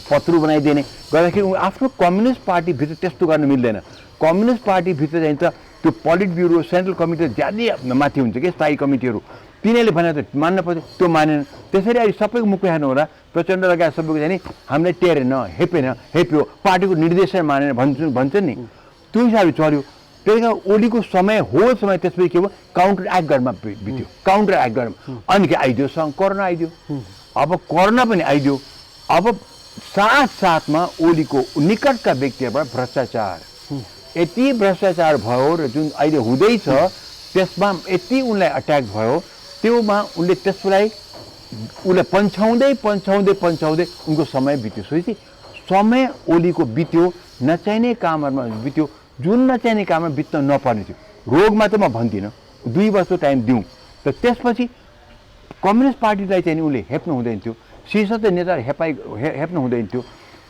फत्रु बनाइदिने गर्दाखेरि आफ्नो कम्युनिस्ट पार्टीभित्र त्यस्तो गर्न मिल्दैन। कम्युनिस्ट पार्टीभित्र चाहिँ त त्यो पोलिट ब्युरो सेन्ट्रल कमिटी ज्यादै माथि हुन्छ कि स्थायी कमिटीहरू तिनीहरूले भने त मान्न पर्छ त्यो मानेन। त्यसरी अहिले सबैको मुखमा हेर्नु होला प्रचण्ड लगायत सबैको चाहिँ नि हामीले टेरेन हेप्यो पार्टीको निर्देशन मानेन भन्छन् नि त्यो हिसाबले चल्यो। त्यही कारण ओलीको समय त्यसपछि के भयो काउन्टर एक्ट गर्न बित्यो काउन्टर एक्ट गर्न अनि के आइदियो कोरोना आइदियो अब कोरोना पनि आइदियो अब साथमा ओलीको निकटका व्यक्तिहरूबाट भ्रष्टाचार यति भ्रष्टाचार भयो र जुन अहिले हुँदैछ त्यसमा यति उनलाई अट्याक भयो त्योमा उनले त्यसलाई उसलाई पन्छाउँदै उनको समय बित्यो। सोचि समय ओलीको बित्यो, नचाहिने कामहरूमा बित्यो, जुन नचाहिने काममा बित्न नपर्ने थियो। रोगमा त म भन्दिनँ 2 वर्ष टाइम दिउँ, तर त्यसपछि कम्युनिस्ट पार्टीलाई चाहिँ उनले हेप्नु हुँदैन थियो, शीर्षस्थ नेताहरू हेप्नु हुँदैन थियो।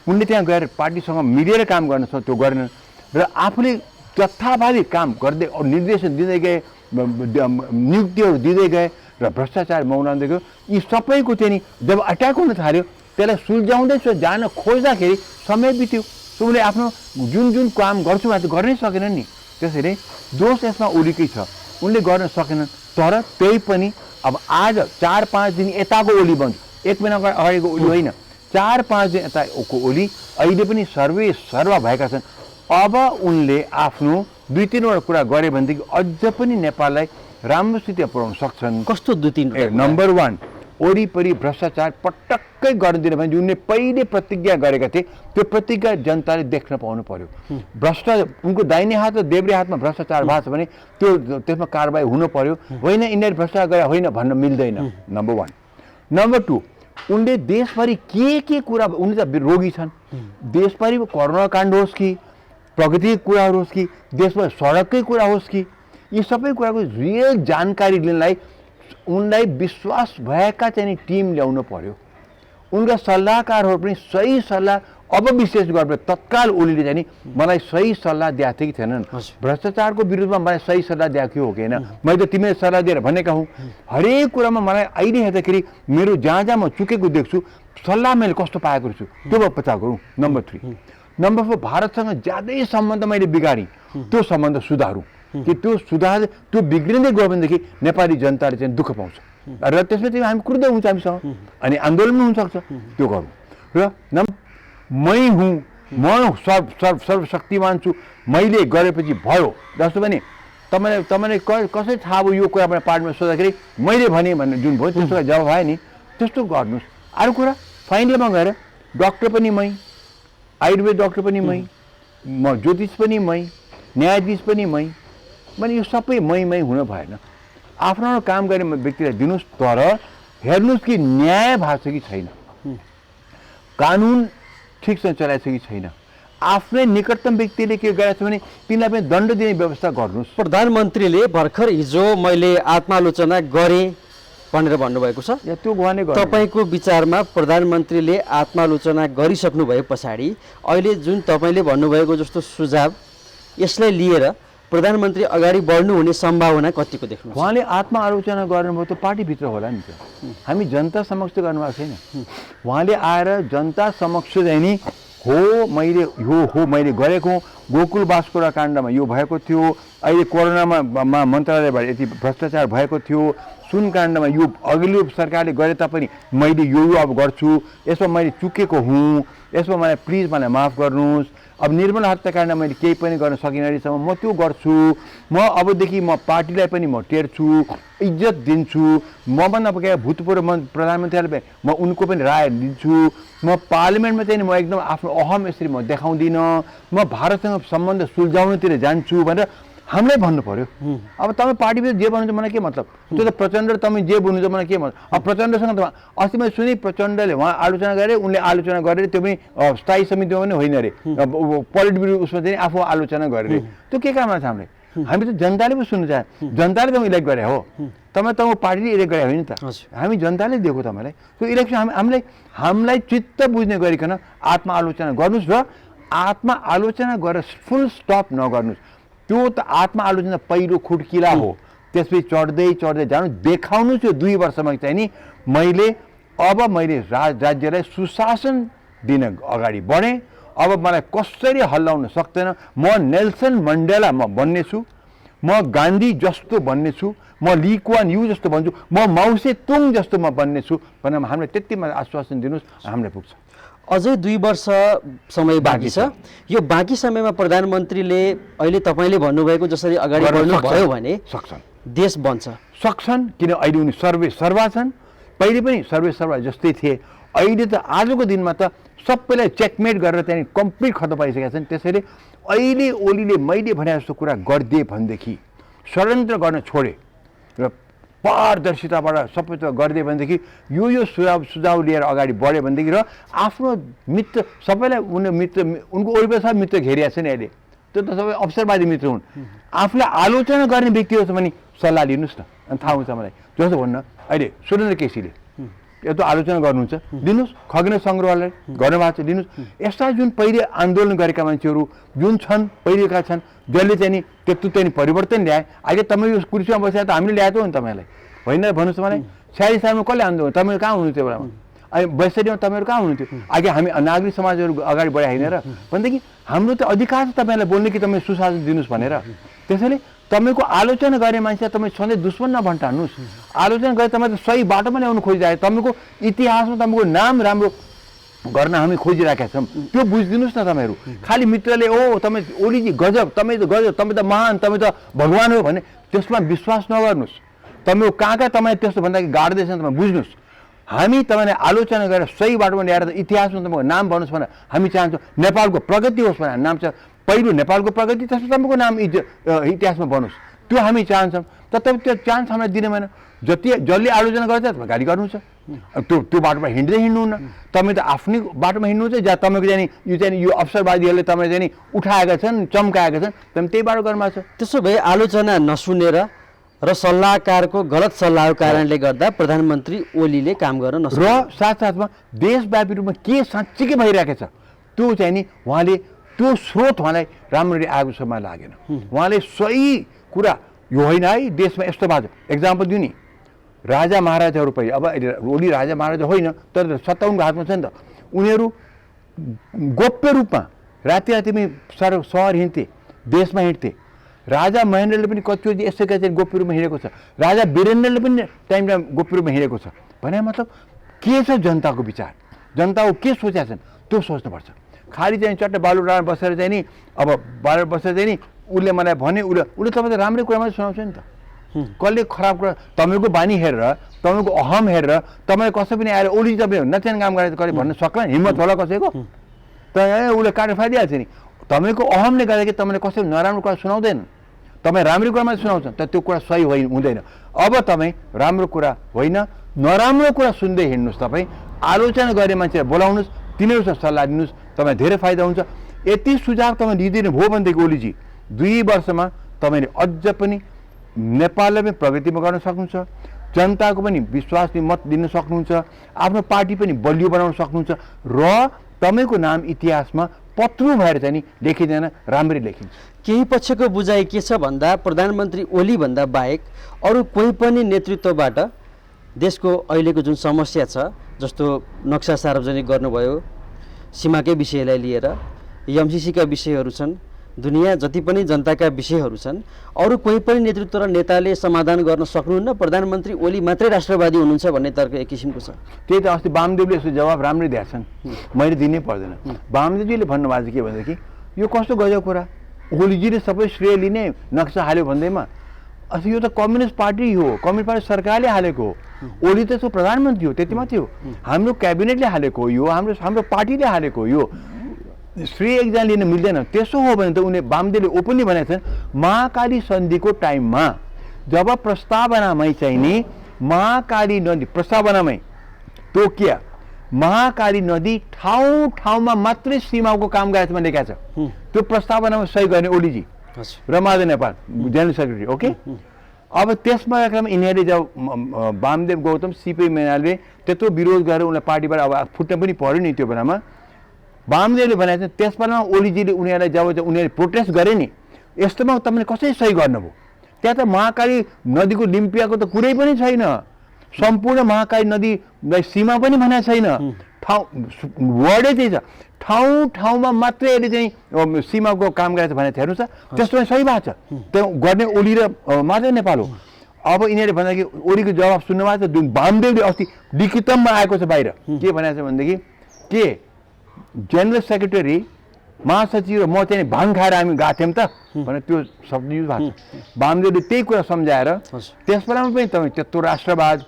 उनले त्यहाँ गएर पार्टीसँग मिलेर काम गर्न सक्छ, त्यो गरेन र आफूले तथ्याभावी काम गर्दै निर्देशन दिँदै गए, नियुक्तिहरू दिँदै गए र भ्रष्टाचार मौलाउँदै गयो। यी सबैको चाहिँ नि जब अट्याक हुन थाल्यो त्यसलाई सुल्झाउँदै जान खोज्दाखेरि समय बित्यो। सो उनले आफ्नो जुन काम गर्छु भने त गर्नै सकेनन् नि। त्यसैले दोष यसमा ओलीकै छ, उनले गर्न सकेनन्। तर त्यही पनि अब आज 4-5 दिन यताको ओली बन्छ, 1 महिना अगाडिको ओली होइन, 4-5 दिन यताको ओली अहिले पनि सर्वा भएका छन्। अब उनले आफ्नो 2-3 कुरा गरे भनेदेखि अझ पनि नेपाललाई राम्रो स्थिति पुर्याउन सक्छन्। कस्तो 2-3? नम्बर 1, वरिपरि भ्रष्टाचार पटक्कै गर्न दिने भने उनले पहिले प्रतिज्ञा गरेका थिए, त्यो प्रतिज्ञा जनताले देख्न पाउनु पर्यो। उनको दाहिने हात र देब्रे हातमा भ्रष्टाचार भएको छ भने त्यो त्यसमा कारबाही हुनु पर्यो। होइन यिनीहरू भ्रष्टाचार गरे होइन भन्न मिल्दैन, नम्बर 1। नम्बर 2, उनले देशभरि के कुरा, उनी त रोगी छन्, देशभरि कोरोना काण्ड होस् कि प्रगतिको कुराहरू होस् कि देशमा सडककै कुरा होस् कि यी सबै कुराको रियल जानकारी लिनलाई उनलाई विश्वास भएका चाहिँ टिम ल्याउनु पर्यो। उनका सल्लाहकारहरू पनि सही सल्लाह अब विशेष गरेर तत्काल ओलीले चाहिँ मलाई सही सल्लाह दिएको थियो कि थिएनन्, भ्रष्टाचारको विरुद्धमा मलाई सही सल्लाह दिएको हो कि होइन, मैले त तिमीले सल्लाह दिएर भनेका हुँ। हरेक कुरामा मलाई अहिले हेर्दाखेरि मेरो जहाँ म चुकेको देख्छु, सल्लाह मैले कस्तो पाएको छु त्यो म पत्ता गरौँ। नम्बर 3, नम्बर 4, भारतसँग ज्यादै सम्बन्ध मैले बिगाडेँ, त्यो सम्बन्ध सुधारौँ कि त्यो बिग्रिँदै गयो भनेदेखि नेपाली जनताले चाहिँ दुःख पाउँछ र त्यसमा चाहिँ हामी क्रुद्ध हुन्छ हामीसँग अनि आन्दोलन पनि हुनसक्छ, त्यो गरौँ। र मै हुँ, म सर्वशक्तिमान छु, मैले गरेपछि भयो। जस्तो भने तपाईँले कसरी थाहा भयो यो कुरा पार्टीमा सोद्धाखेरि मैले भने भन्ने जुन भयो त्यस्तो जवाब आयो नि, त्यस्तो गर्नुहोस्। अरू कुरा फाइनलमा गएर डक्टर पनि मै, आयुर्वेद डक्टर पनि मै, म ज्योतिष पनि मै, न्यायाधीश पनि मै, भने यो सबै मै हुन भएन। आफ्नो काम गर्ने व्यक्तिलाई दिनुहोस्, तर हेर्नुहोस् कि न्याय भएको छ कि छैन, कानुन ठिकसँग चलाएको छ कि छैन, आफ्नै निकटतम व्यक्तिले के गरेछ भने तिनलाई पनि दण्ड दिने व्यवस्था गर्नुहोस्। प्रधानमन्त्रीले भर्खर हिजो मैले आत्मालोचना गरेँ भनेर भन्नुभएको छ। त्यो भने तपाईँको विचारमा प्रधानमन्त्रीले आत्मालोचना गरिसक्नु भए पछाडि अहिले जुन तपाईँले भन्नुभएको जस्तो सुझाव, यसलाई लिएर प्रधानमन्त्री अगाडि बढ्नु हुने सम्भावना कतिको देख्नु? उहाँले आत्मालोचना गर्नुभयो त पार्टीभित्र होला नि, त हामी जनता समक्ष गर्नुभएको छैन। उहाँले आएर जनता समक्ष चाहिँ नि मैले गरेको गोकुल बास्कोडा काण्डमा यो भएको थियो, अहिले कोरोनामा मन्त्रालयबाट यति भ्रष्टाचार भएको थियो, सुन काण्डमा यो अघिल्लो सरकारले गरे तापनि मैले यो अब गर्छु, यसमा मैले चुकेको हुँ, यसमा मलाई प्लिज मलाई माफ गर्नुहोस्। अब निर्मला हत्याकाण्ड मैले केही पनि गर्न सकिनँ अहिलेसम्म, म त्यो गर्छु। म अबदेखि म पार्टीलाई पनि म टेर्छु, इज्जत दिन्छु। मभन्दा भूतपूर्व प्रधानमन्त्रीलाई म उनको पनि राय दिन्छु। म पार्लिमेन्टमा चाहिँ म एकदम आफ्नो अहम यसरी म देखाउँदिनँ, म भारतसँग सम्बन्ध सुल्झाउनतिर जान्छु भनेर हामीलाई भन्नु पर्यो। अब तपाईँ पार्टीभित्र जे भन्नुहुन्छ मलाई के मतलब, त्यो त प्रचण्ड तपाईँ जे भन्नुहुन्छ मलाई के मतलब। अब प्रचण्डसँग त अस्ति मैले सुने प्रचण्डले उहाँ आलोचना गरे, उनले आलोचना गरेर त्यो पनि स्थायी समितिमा पनि होइन अरे, पोलिट ब्युरो उसमा चाहिँ आफू आलोचना गरेर, त्यो के काममा छ हामीले? हामी त जनताले पनि सुन्नु चाहे, जनताले त इलेक्ट गरे हो, तपाईँ पार्टीले इलेक्ट गरे होइन त, हामी जनताले दिएको तपाईँलाई त्यो इलेक्सन। हामीलाई चित्त बुझ्ने गरिकन आत्मालोचना गर्नुहोस् र आत्मालोचना गरेर फुल स्टप नगर्नुहोस्। त्यो त आत्मालोचना पहिलो खुड्किला हो, त्यसपछि चढ्दै जानु देखाउनुहोस्। यो 2 वर्षमा चाहिँ नि मैले राज्यलाई सुशासन दिन अगाडि बढेँ, अब मलाई कसरी हल्लाउन सक्दैन। म नेल्सन मण्डेला म बन्ने छु, म गान्धी जस्तो बन्ने छु, म ली कुवान यू जस्तो भन्छु, म माउसे तुङ जस्तो म बन्ने छु भनेर हामीलाई त्यतिमा आश्वासन दिनुहोस्, हामीलाई पुग्छ। अझै 2 वर्ष समय बाँकी छ। यो बाँकी समयमा प्रधानमन्त्रीले अहिले तपाईँले भन्नुभएको जसरी अगाडि बढ्नु भयो भने सक्छन्, देश बन्छ सक्छन्। किन अहिले उनी सर्वा छन्, पहिले पनि सर्वेसर्वा जस्तै थिए। अहिले त आजको दिनमा त सबैलाई चेकमेट गरेर त्यहाँदेखि कम्प्लिट खत्तम पाइसकेका छन्। त्यसैले अहिले ओलीले मैले भने जस्तो कुरा गरिदिए भनेदेखि, षड्यन्त्र गर्न छोडे र पारदर्शिताबाट सबै गरिदियो भनेदेखि यो सुझाव लिएर अगाडि बढ्यो भनेदेखि र आफ्नो मित्र सबैलाई उनको वरिपरि सब मित्र घेरिया छ नि अहिले। त्यो त सबै अवसरवादी मित्र हुन्। आफूलाई आलोचना गर्ने व्यक्ति हो भने सल्लाह लिनुहोस् न, अनि थाहा हुन्छ मलाई। जस्तो भन्न अहिले सुरेन्द्र केसीले यत्रो आलोचना गर्नुहुन्छ, दिनुहोस्। खगेन्द्र सङ्ग्रवालले गर्नुभएको छ, दिनुहोस्। यस्ता जुन पहिले आन्दोलन गरेका मान्छेहरू जुन छन्, पहिलेका छन्, जसले चाहिँ नि त्यत्रो चाहिँ परिवर्तन ल्याए। अहिले तपाईँ यो कुर्सीमा बसेर त हामीले ल्याएको हो नि तपाईँलाई, होइन? भन्नुहोस् मलाई 46 सालमा कसले आन्दोलन, तपाईँहरू कहाँ हुनुहुन्थ्यो बेलामा? अनि 62 तपाईँहरू कहाँ हुनुहुन्थ्यो? अघि हामी नागरिक समाजहरू अगाडि बढाइ होइन र भनेदेखि हाम्रो त अधिकार छ तपाईँलाई बोल्ने कि तपाईँ सुशासन दिनुहोस् भनेर। त्यसैले तपाईँको आलोचना गर्ने मान्छेलाई तपाईँ सधैँ दुश्मन नभन्टान्नुहोस्। आलोचना गरे तपाईँ त सही बाटोमा ल्याउनु खोजिरहेको, तपाईँको इतिहासमा तपाईँको नाम राम्रो गर्न हामी खोजिरहेका छौँ, त्यो बुझिदिनुहोस् न। तपाईँहरू खालि मित्रले ओ तपाईँ ओलीजी गजब, तपाईँ त गजब, तपाईँ त महान, तपाईँ त भगवान हो भने त्यसमा विश्वास नगर्नुहोस्। तपाईँ कहाँ तपाईँ त्यस्तो भन्दाखेरि गाड्दैछ तपाईँ बुझ्नुहोस्। हामी तपाईँलाई आलोचना गरेर सही बाटोमा ल्याएर त इतिहासमा तपाईँको नाम भन्नुहोस् भनेर हामी चाहन्छौँ। नेपालको प्रगति होस् भनेर नाम छ, पहिलो नेपालको प्रगति, त्यसपछि तपाईँको नाम इतिहासमा बनोस्, त्यो हामी चाहन्छौँ। तर तपाईँ त्यो चान्स हामीलाई दिने भएन। जसले आलोचना गर्छ तपाईँ गाली गर्नुहुन्छ, त्यो बाटोमा हिँड्नुहुन्न। तपाईँ त आफ्नै बाटोमा हिँड्नुहुन्छ जहाँ तपाईँको चाहिँ यो अवसरवादीहरूले तपाईँ चाहिँ उठाएका छन्, चम्काएका छन्, तपाईँ त्यही बाटो गर्नुभएको छ। त्यसो भए आलोचना नसुनेर र सल्लाहकारको गलत सल्लाहको कारणले गर्दा प्रधानमन्त्री ओलीले काम गर्न नसक्नु र साथसाथमा देशव्यापी रूपमा के साँच्चीकै भइरहेको छ त्यो चाहिँ नि उहाँले त्यो स्रोत उहाँलाई राम्ररी आएको जस्तो मलाई लागेन। उहाँले सही कुरा यो होइन है, देशमा यस्तो भएको एक्जाम्पल दिउँ नि, राजा महाराजाहरू पहिले, अब ओली राजा महाराजा होइन तर सत्ता उनको हातमा छ नि त। उनीहरू गोप्य रूपमा राति रातिमै सहर हिँड्थे, देशमा हिँड्थे। राजा महेन्द्रले पनि कतिचोटि यसैका चाहिँ गोप्य रूपमा हिँडेको छ, राजा वीरेन्द्रले पनि टाइम गोप्य रूपमा हिँडेको छ। भने मतलब के छ जनताको विचार, जनताको के सोचेका छन् त्यो सोच्नुपर्छ। खालि चाहिँ चट्ट बालुरामा बसेर चाहिँ नि अब बालुरा बसेर चाहिँ नि उसले मलाई भने उसले तपाईँ त राम्रै कुरा मात्रै सुनाउँछ नि त। कसले खराब कुरा, तपाईँको बानी हेरेर, तपाईँको अहम हेरेर तपाईँ कसै पनि आएर ओली तपाईँ नचाहिने काम गरेर कहिले भन्न सक्ला, हिम्मत होला कसैको? त उसले काटेर फाइदिहाल्छ नि। तपाईँको अहमले गर्दाखेरि तपाईँले कसै नराम्रो कुरा सुनाउँदैन, तपाईँ राम्रो कुरा मात्रै सुनाउँछ, तर त्यो कुरा सही हुँदैन। अब तपाईँ राम्रो कुरा होइन नराम्रो कुरा सुन्दै हिँड्नुहोस्। तपाईँ आलोचना गर्ने मान्छेलाई बोलाउनुहोस्, तिनीहरूसँग सल्लाह दिनुहोस्, तपाईँ धेरै फाइदा हुन्छ। यति सुझाव तपाईँ लिइदिनु भयो भनेदेखि ओलीजी 2 वर्षमा तपाईँले अझ पनि नेपाललाई पनि प्रगतिमा गर्न सक्नुहुन्छ, जनताको पनि विश्वासले मत दिन सक्नुहुन्छ, आफ्नो पार्टी पनि बलियो बनाउन सक्नुहुन्छ र तपाईँको नाम इतिहासमा पत्रु भएर चाहिँ नि लेखिँदैन, राम्ररी लेखिन्छ। केही पक्षको बुझाइ के छ भन्दा प्रधानमन्त्री ओली भन्दा बाहेक अरू कोही पनि नेतृत्वबाट देशको अहिलेको जुन समस्या छ, जस्तो नक्सा सार्वजनिक गर्नुभयो, सीमाकै विषयलाई लिएर एमसीसीका विषयहरू छन्, दुनियाँ जति पनि जनताका विषयहरू छन्, अरू कोही पनि नेतृत्व र नेताले समाधान गर्न सक्नुहुन्न, प्रधानमन्त्री ओली मात्रै राष्ट्रवादी हुनुहुन्छ भन्ने तर्क एक किसिमको छ। त्यही त अस्ति वामदेवले यसको जवाब राम्रै दिएका छन्, मैले दिनै पर्दैन। वामदेवजीले भन्नुभएको चाहिँ के भनेदेखि यो कस्तो गजब कुरा, ओलीजीले सबै श्रेय लिने नक्सा हाल्यो भन्दैमा। अस्ति यो त कम्युनिस्ट पार्टी हो, कम्युनिस्ट पार्टी सरकारले हालेको हो, ओली त यसको प्रधानमन्त्री हो, त्यति मात्रै हो। हाम्रो क्याबिनेटले हालेको हो, यो हाम्रो पार्टीले हालेको हो, यो श्रेय एकजना लिन मिल्दैन। त्यसो हो भने त उनले वामदेवले ओपनली भनेका छन् महाकाली सन्धिको टाइममा जब प्रस्तावनामै चाहिँ नि महाकाली नदी प्रस्तावनामै तोकिया महाकाली नदी ठाउँमा मात्रै सीमाको काम गरेको लेखेको छ, त्यो प्रस्तावनामा सही गर्ने ओलीजी र Madhav Nepal general secretary. Okay, अब त्यसमा यिनीहरूले जब वामदेव गौतम सिपी मैनालले त्यत्रो विरोध गरेर उनलाई पार्टीबाट अब फुट्न पनि पर्यो नि। त्यो बेलामा वामदेवले भनेको छ त्यस बेलामा ओलीजीले उनीहरूलाई जब उनीहरूले प्रोटेस्ट गरे नि, यस्तोमा तपाईँले कसरी सही गर्नुभयो? त्यहाँ त महाकाली नदीको लिम्पियाको त कुरै पनि छैन, सम्पूर्ण महाकाली नदीलाई सीमा पनि भनेको छैन, वर्डै त्यही छ, ठाउँमा मात्रै अहिले चाहिँ सीमाको काम गरेको छ भनेर हेर्नुहोस् त, त्यस्तो सही भएको छ। त्यो गर्ने ओली र माधव नेपाल हो। अब यिनीहरूले भन्दाखेरि ओलीको जवाब सुन्नुभएको छ, जुन वामदेवले अस्ति लिखितमा आएको छ बाहिर, के भनेको छ भनेदेखि के जेनरल सेक्रेटरी महासचिव र म चाहिँ भाङ खाएर हामी गएको थियौँ त भनेर त्यो शब्द युज भएको छ। वामदेवले त्यही कुरा सम्झाएर त्यस बेलामा पनि तपाईँ त्यत्रो राष्ट्रवाद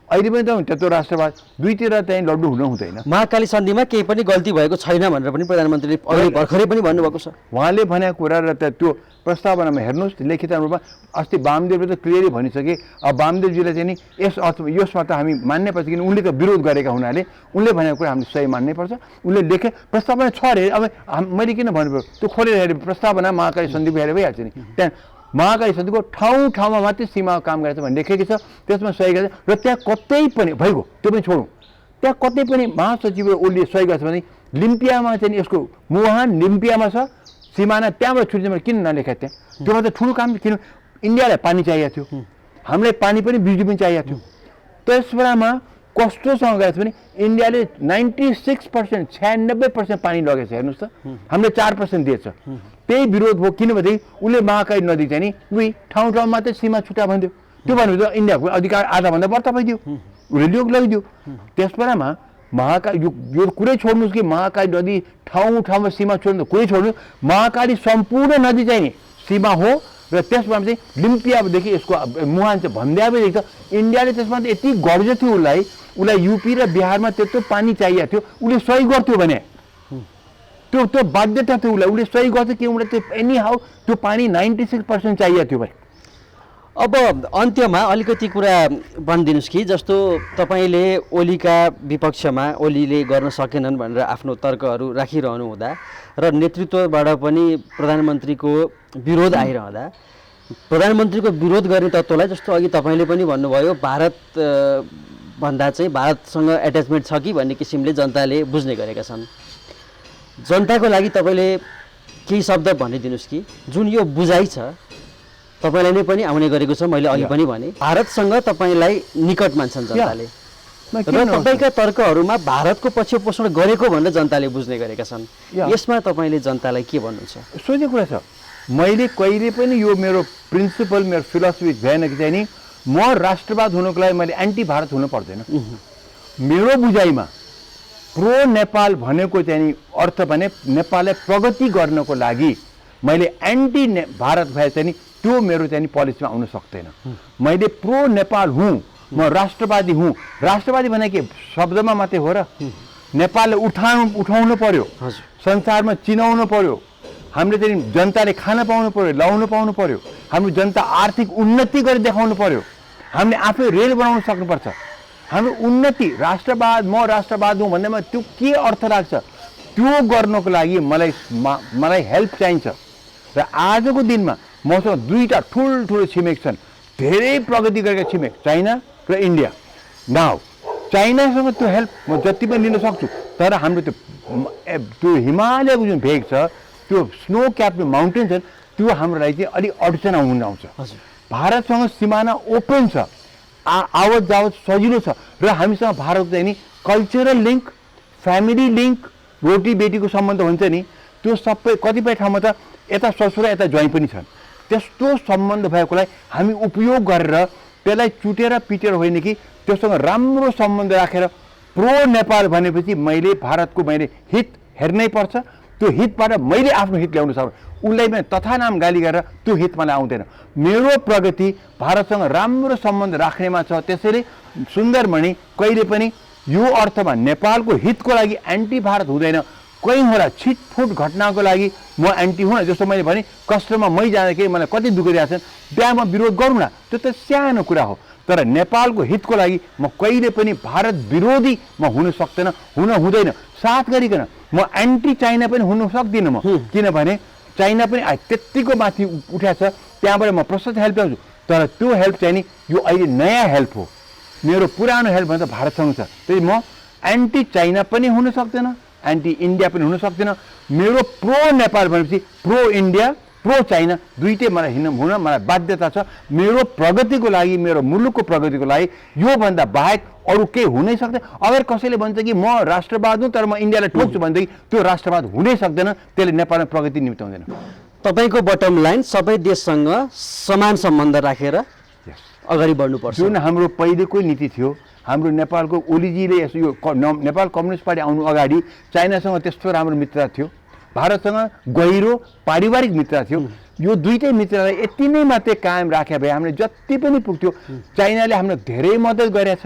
अहिले पनि त त्यत्रो राष्ट्रवाद दुईतिर चाहिँ लड्डु हुन हुँदैन। महाकाली सन्धिमा केही पनि गल्ती भएको छैन भनेर पनि प्रधानमन्त्रीले अघि भर्खरै पनि भन्नुभएको छ। उहाँले भनेको कुरा र त्यो प्रस्तावनामा हेर्नुहोस् लिखित रूपमा अस्ति वामदेवले त क्लियरली भनिसके। अब वामदेवजीले चाहिँ नि यसमा त हामी मान्नै पर्छ, किन उनले त विरोध गरेका हुनाले उनले भनेको कुरा हामीले सही मान्नै पर्छ। उनले लेखे प्रस्तावना छ अरे, अब मैले किन भन्नु त्यो खोलेर हेरेँ प्रस्तावना महाकाली सन्धिको हेरेर भइहाल्छ नि। त्यहाँ महाकाली सन्धिको ठाउँमा मात्रै सीमाको काम गरेछ भन्ने लेखेको छ, त्यसमा सही गरेछ। र त्यहाँ कतै पनि भइगयो त्यो पनि छोडौँ, त्यहाँ कतै पनि महासचिव ओलीले सही गर्छ भने लिम्पियामा चाहिँ यसको मुहान लिम्पियामा छ सिमाना, त्यहाँबाट छुट्छ किन नलेखा त्यहाँ? त्योमा त ठुलो काम किन? इन्डियालाई पानी चाहिएको थियो, हामीलाई पानी पनि बिजुली पनि चाहिएको थियो। त्यस बेलामा कस्तोसँग गएछ भने इन्डियाले 96% 96% पानी लगेछ। हेर्नुहोस् त, हामीले 4% दिएछ। त्यही विरोध भयो, किनभने उसले महाकाली नदी चाहिँ नि उही ठाउँमा मात्रै सीमा छुट्टा भनिदियो। त्यो भनेपछि इन्डियाको अधिकार आधाभन्दा बढ्ता भइदियो, उसले योग लगिदियो। त्यस बेलामा महाकाली यो कुरै छोड्नुहोस् कि महाकाली नदी ठाउँमा सीमा छोड्नु कुरै छोड्नु, महाकाली सम्पूर्ण नदी चाहिँ नि सीमा हो। र त्यसमा चाहिँ लिम्पियादेखि यसको मुहान चाहिँ भन्दादेखि त इन्डियाले त्यसमा त यति गर्ज थियो उसलाई युपी र बिहारमा त्यत्रो पानी चाहिएको थियो, उसले सही गर्थ्यो भने त्यो बाध्यता थियो उसले सही गर्थ्यो कि उसलाई त्यो एनी हाउ त्यो पानी 96% चाहिएको थियो भाइ। अब अन्त्यमा अलिकति कुरा भनिदिनुहोस् कि जस्तो तपाईँले ओलीका विपक्षमा ओलीले गर्न सकेनन् भनेर आफ्नो तर्कहरू राखिरहनु हुँदा र नेतृत्वबाट पनि प्रधानमन्त्रीको विरोध आइरहँदा प्रधानमन्त्रीको विरोध गर्ने तत्त्वलाई जस्तो अघि तपाईँले पनि भन्नुभयो भारत भन्दा चाहिँ भारतसँग एट्याचमेन्ट छ कि भन्ने किसिमले जनताले बुझ्ने गरेका छन्। जनताको लागि तपाईँले केही शब्द भनिदिनुहोस् कि जुन यो बुझाइ छ तपाईँलाई नै पनि आउने गरेको छ। मैले अघि पनि भने भारतसँग तपाईँलाई निकट मान्छन् जनताले र तपाईँका तर्कहरूमा भारतको पक्षपोषण गरेको भनेर जनताले बुझ्ने गरेका छन्। यसमा तपाईँले जनतालाई के भन्नुहुन्छ? सोझै कुरा छ, मैले कहिले पनि यो मेरो प्रिन्सिपल मेरो फिलोसफी भएन कि चाहिँ नि म राष्ट्रवाद हुनुको लागि मैले एन्टी भारत हुनु पर्दैन। मेरो बुझाइमा प्रो नेपाल भनेको चाहिँ नि अर्थ भने नेपाललाई प्रगति गर्नको लागि मैले एन्टी भारत भए चाहिँ नि त्यो मेरो चाहिँ नि पोलिसीमा आउन सक्दैन। मैले प्रो नेपाल हुँ, म राष्ट्रवादी हुँ। राष्ट्रवादी भने के शब्दमा मात्रै हो र? नेपाललाई उठाउनु पर्यो, संसारमा चिनाउनु पर्यो, हामीले चाहिँ जनताले खान पाउनु पर्यो, लाउनु पाउनु पर्यो, हाम्रो जनता आर्थिक उन्नति गरी देखाउनु पर्यो, हामीले आफै रेल बनाउन सक्नुपर्छ। हाम्रो उन्नति राष्ट्रवाद म राष्ट्रवाद हुँ भन्दैमा त्यो के अर्थ लाग्छ? त्यो गर्नको लागि मलाई हेल्प चाहिन्छ। र आजको दिनमा मसँग दुईवटा ठुल्ठुलो छिमेक छन्, धेरै प्रगति गरेका छिमेक, चाइना र इन्डिया। नाउ चाइनासँग त्यो हेल्प म जति पनि लिन सक्छु, तर हाम्रो त्यो हिमालयको जुन भेग छ त्यो स्नो क्याप्ड माउन्टेन छ त्यो हाम्रो लागि चाहिँ अलिक अडचन हुन आउँछ। भारतसँग सिमाना ओपन छ, आवत जावत सजिलो छ र हामीसँग भारतको चाहिँ नि कल्चरल लिङ्क, फ्यामिली लिङ्क, रोटी बेटीको सम्बन्ध हुन्छ नि त्यो सबै कतिपय ठाउँमा त यता ससुरा यता ज्वाइँ पनि छन्। त्यस्तो सम्बन्ध भएकोलाई हामी उपयोग गरेर त्यसलाई चुटेर पिटेर होइन कि त्योसँग राम्रो सम्बन्ध राखेर प्रो नेपाल भनेपछि मैले भारतको हित हेर्नै पर्छ। त्यो हितबाट मैले आफ्नो हित ल्याउन सक्छु, उसलाई पनि तथा नाम गाली गरेर त्यो हित मलाई आउँदैन। मेरो प्रगति भारतसँग राम्रो सम्बन्ध राख्नेमा छ। त्यसैले सुन्दरमणि कहिले पनि यो अर्थमा नेपालको हितको लागि एन्टी भारत हुँदैन। कहीँवटा छिटफुट घटनाको लागि म एन्टी हुँ। जस्तो मैले भने कष्टमा मै जाँदाखेरि मलाई कति दुःख दिएको छन्, त्यहाँ म विरोध गरौँ न, त्यो त सानो कुरा हो। तर नेपालको हितको लागि म कहिले पनि भारत विरोधी म हुन सक्दैन, हुन हुँदैन। साथ गरिकन म एन्टी चाइना पनि हुन सक्दिनँ म, किनभने चाइना पनि त्यत्तिको माथि उठ्या छ, त्यहाँबाट म प्रशस्त हेल्प ल्याउँछु। तर त्यो हेल्प चाहिँ नि यो अहिले नयाँ हेल्प हो, मेरो पुरानो हेल्प भने त भारतसँग छ। त्यही म एन्टी चाइना पनि हुन सक्दैन, एन्टी इन्डिया पनि हुन सक्दैन। मेरो प्रो नेपाल भनेपछि प्रो इन्डिया प्रो चाइना दुइटै मलाई हुन मलाई बाध्यता छ। मेरो प्रगतिको लागि, मेरो मुलुकको प्रगतिको लागि योभन्दा बाहेक अरू केही हुनै सक्दैन। अगर कसैले भन्छ कि म राष्ट्रवाद हुँ तर म इन्डियालाई ठोक्छु भनेदेखि त्यो राष्ट्रवाद हुनै सक्दैन, त्यसले नेपालमा प्रगति निम्ताउँदैन। तपाईँको बटम लाइन सबै देशसँग समान सम्बन्ध राखेर अगाडि बढ्नुपर्छ, जुन हाम्रो पहिलेको नीति थियो। हाम्रो नेपालको ओलीजीले यो नेपाल कम्युनिस्ट पार्टी आउनु अगाडि चाइनासँग त्यस्तो राम्रो मित्रता थियो, भारतसँग गहिरो पारिवारिक मित्रता थियो। यो दुईटै मित्रतालाई यति नै मात्रै कायम राखे भए हामीले जति पनि पुग्थ्यो। चाइनाले हामीलाई धेरै मद्दत गरेछ,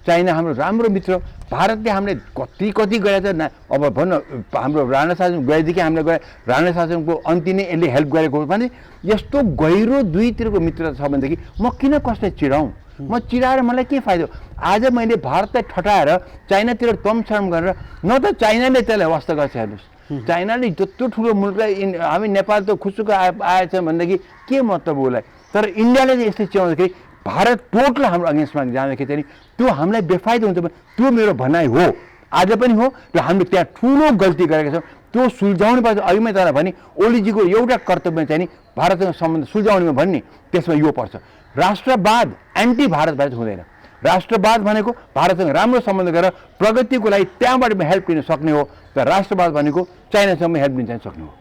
चाइना हाम्रो राम्रो मित्र, भारतले हामीले कति कति गरेको छ अब भन्न हाम्रो राणा शासन गएदेखि हामीले गए राणा शासनको अन्त्य नै यसले हेल्प गरेको हो भने यस्तो गहिरो दुईतिरको मित्रता छ भनेदेखि म किन कसलाई चिराउँ, म चिराएर मलाई के फाइदा। आज मैले भारतलाई ठटाएर चाइनातिर तमसम गरेर न त चाइनाले त्यसलाई वास्ता गर्छ हेर्नुहोस्, चाइनाले त्यत्रो ठुलो मुलुकलाई हामी नेपाल त खुसुक आएछ भनेदेखि के मतलब उसलाई, तर इन्डियाले चाहिँ यस्तै च्याउँदाखेरि भारत टोटल हाम्रो अगेन्स्टमा जाँदाखेरि चाहिँ त्यो हामीलाई बेफाइदा हुन्छ। त्यो मेरो भनाइ हो, आज पनि हो, र हामीले त्यहाँ ठुलो गल्ती गरेका छौँ, त्यो सुल्झाउनु पर्छ। अघि मैले तपाईँलाई भने ओलीजीको एउटा कर्तव्य चाहिँ नि भारतसँग सम्बन्ध सुल्झाउनेमा भन्ने, त्यसमा यो पर्छ राष्ट्रवाद एन्टी भारत भएर हुँदैन। राष्ट्रवाद भनेको भारतसँग राम्रो सम्बन्ध गरेर प्रगतिको लागि त्यहाँबाट हेल्प लिन सक्ने हो, तर राष्ट्रवाद भनेको चाइनासँग हेल्प लिन सक्ने हो।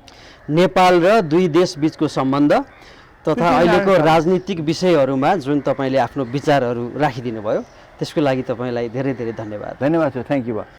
नेपाल र दुई देश बिचको सम्बन्ध तथा अहिलेको राजनीतिक विषयहरूमा जुन तपाईँले आफ्नो विचारहरू राखिदिनु भयो त्यसको लागि तपाईँलाई धेरै धेरै धन्यवाद। धन्यवाद सर, थ्याङ्क यू।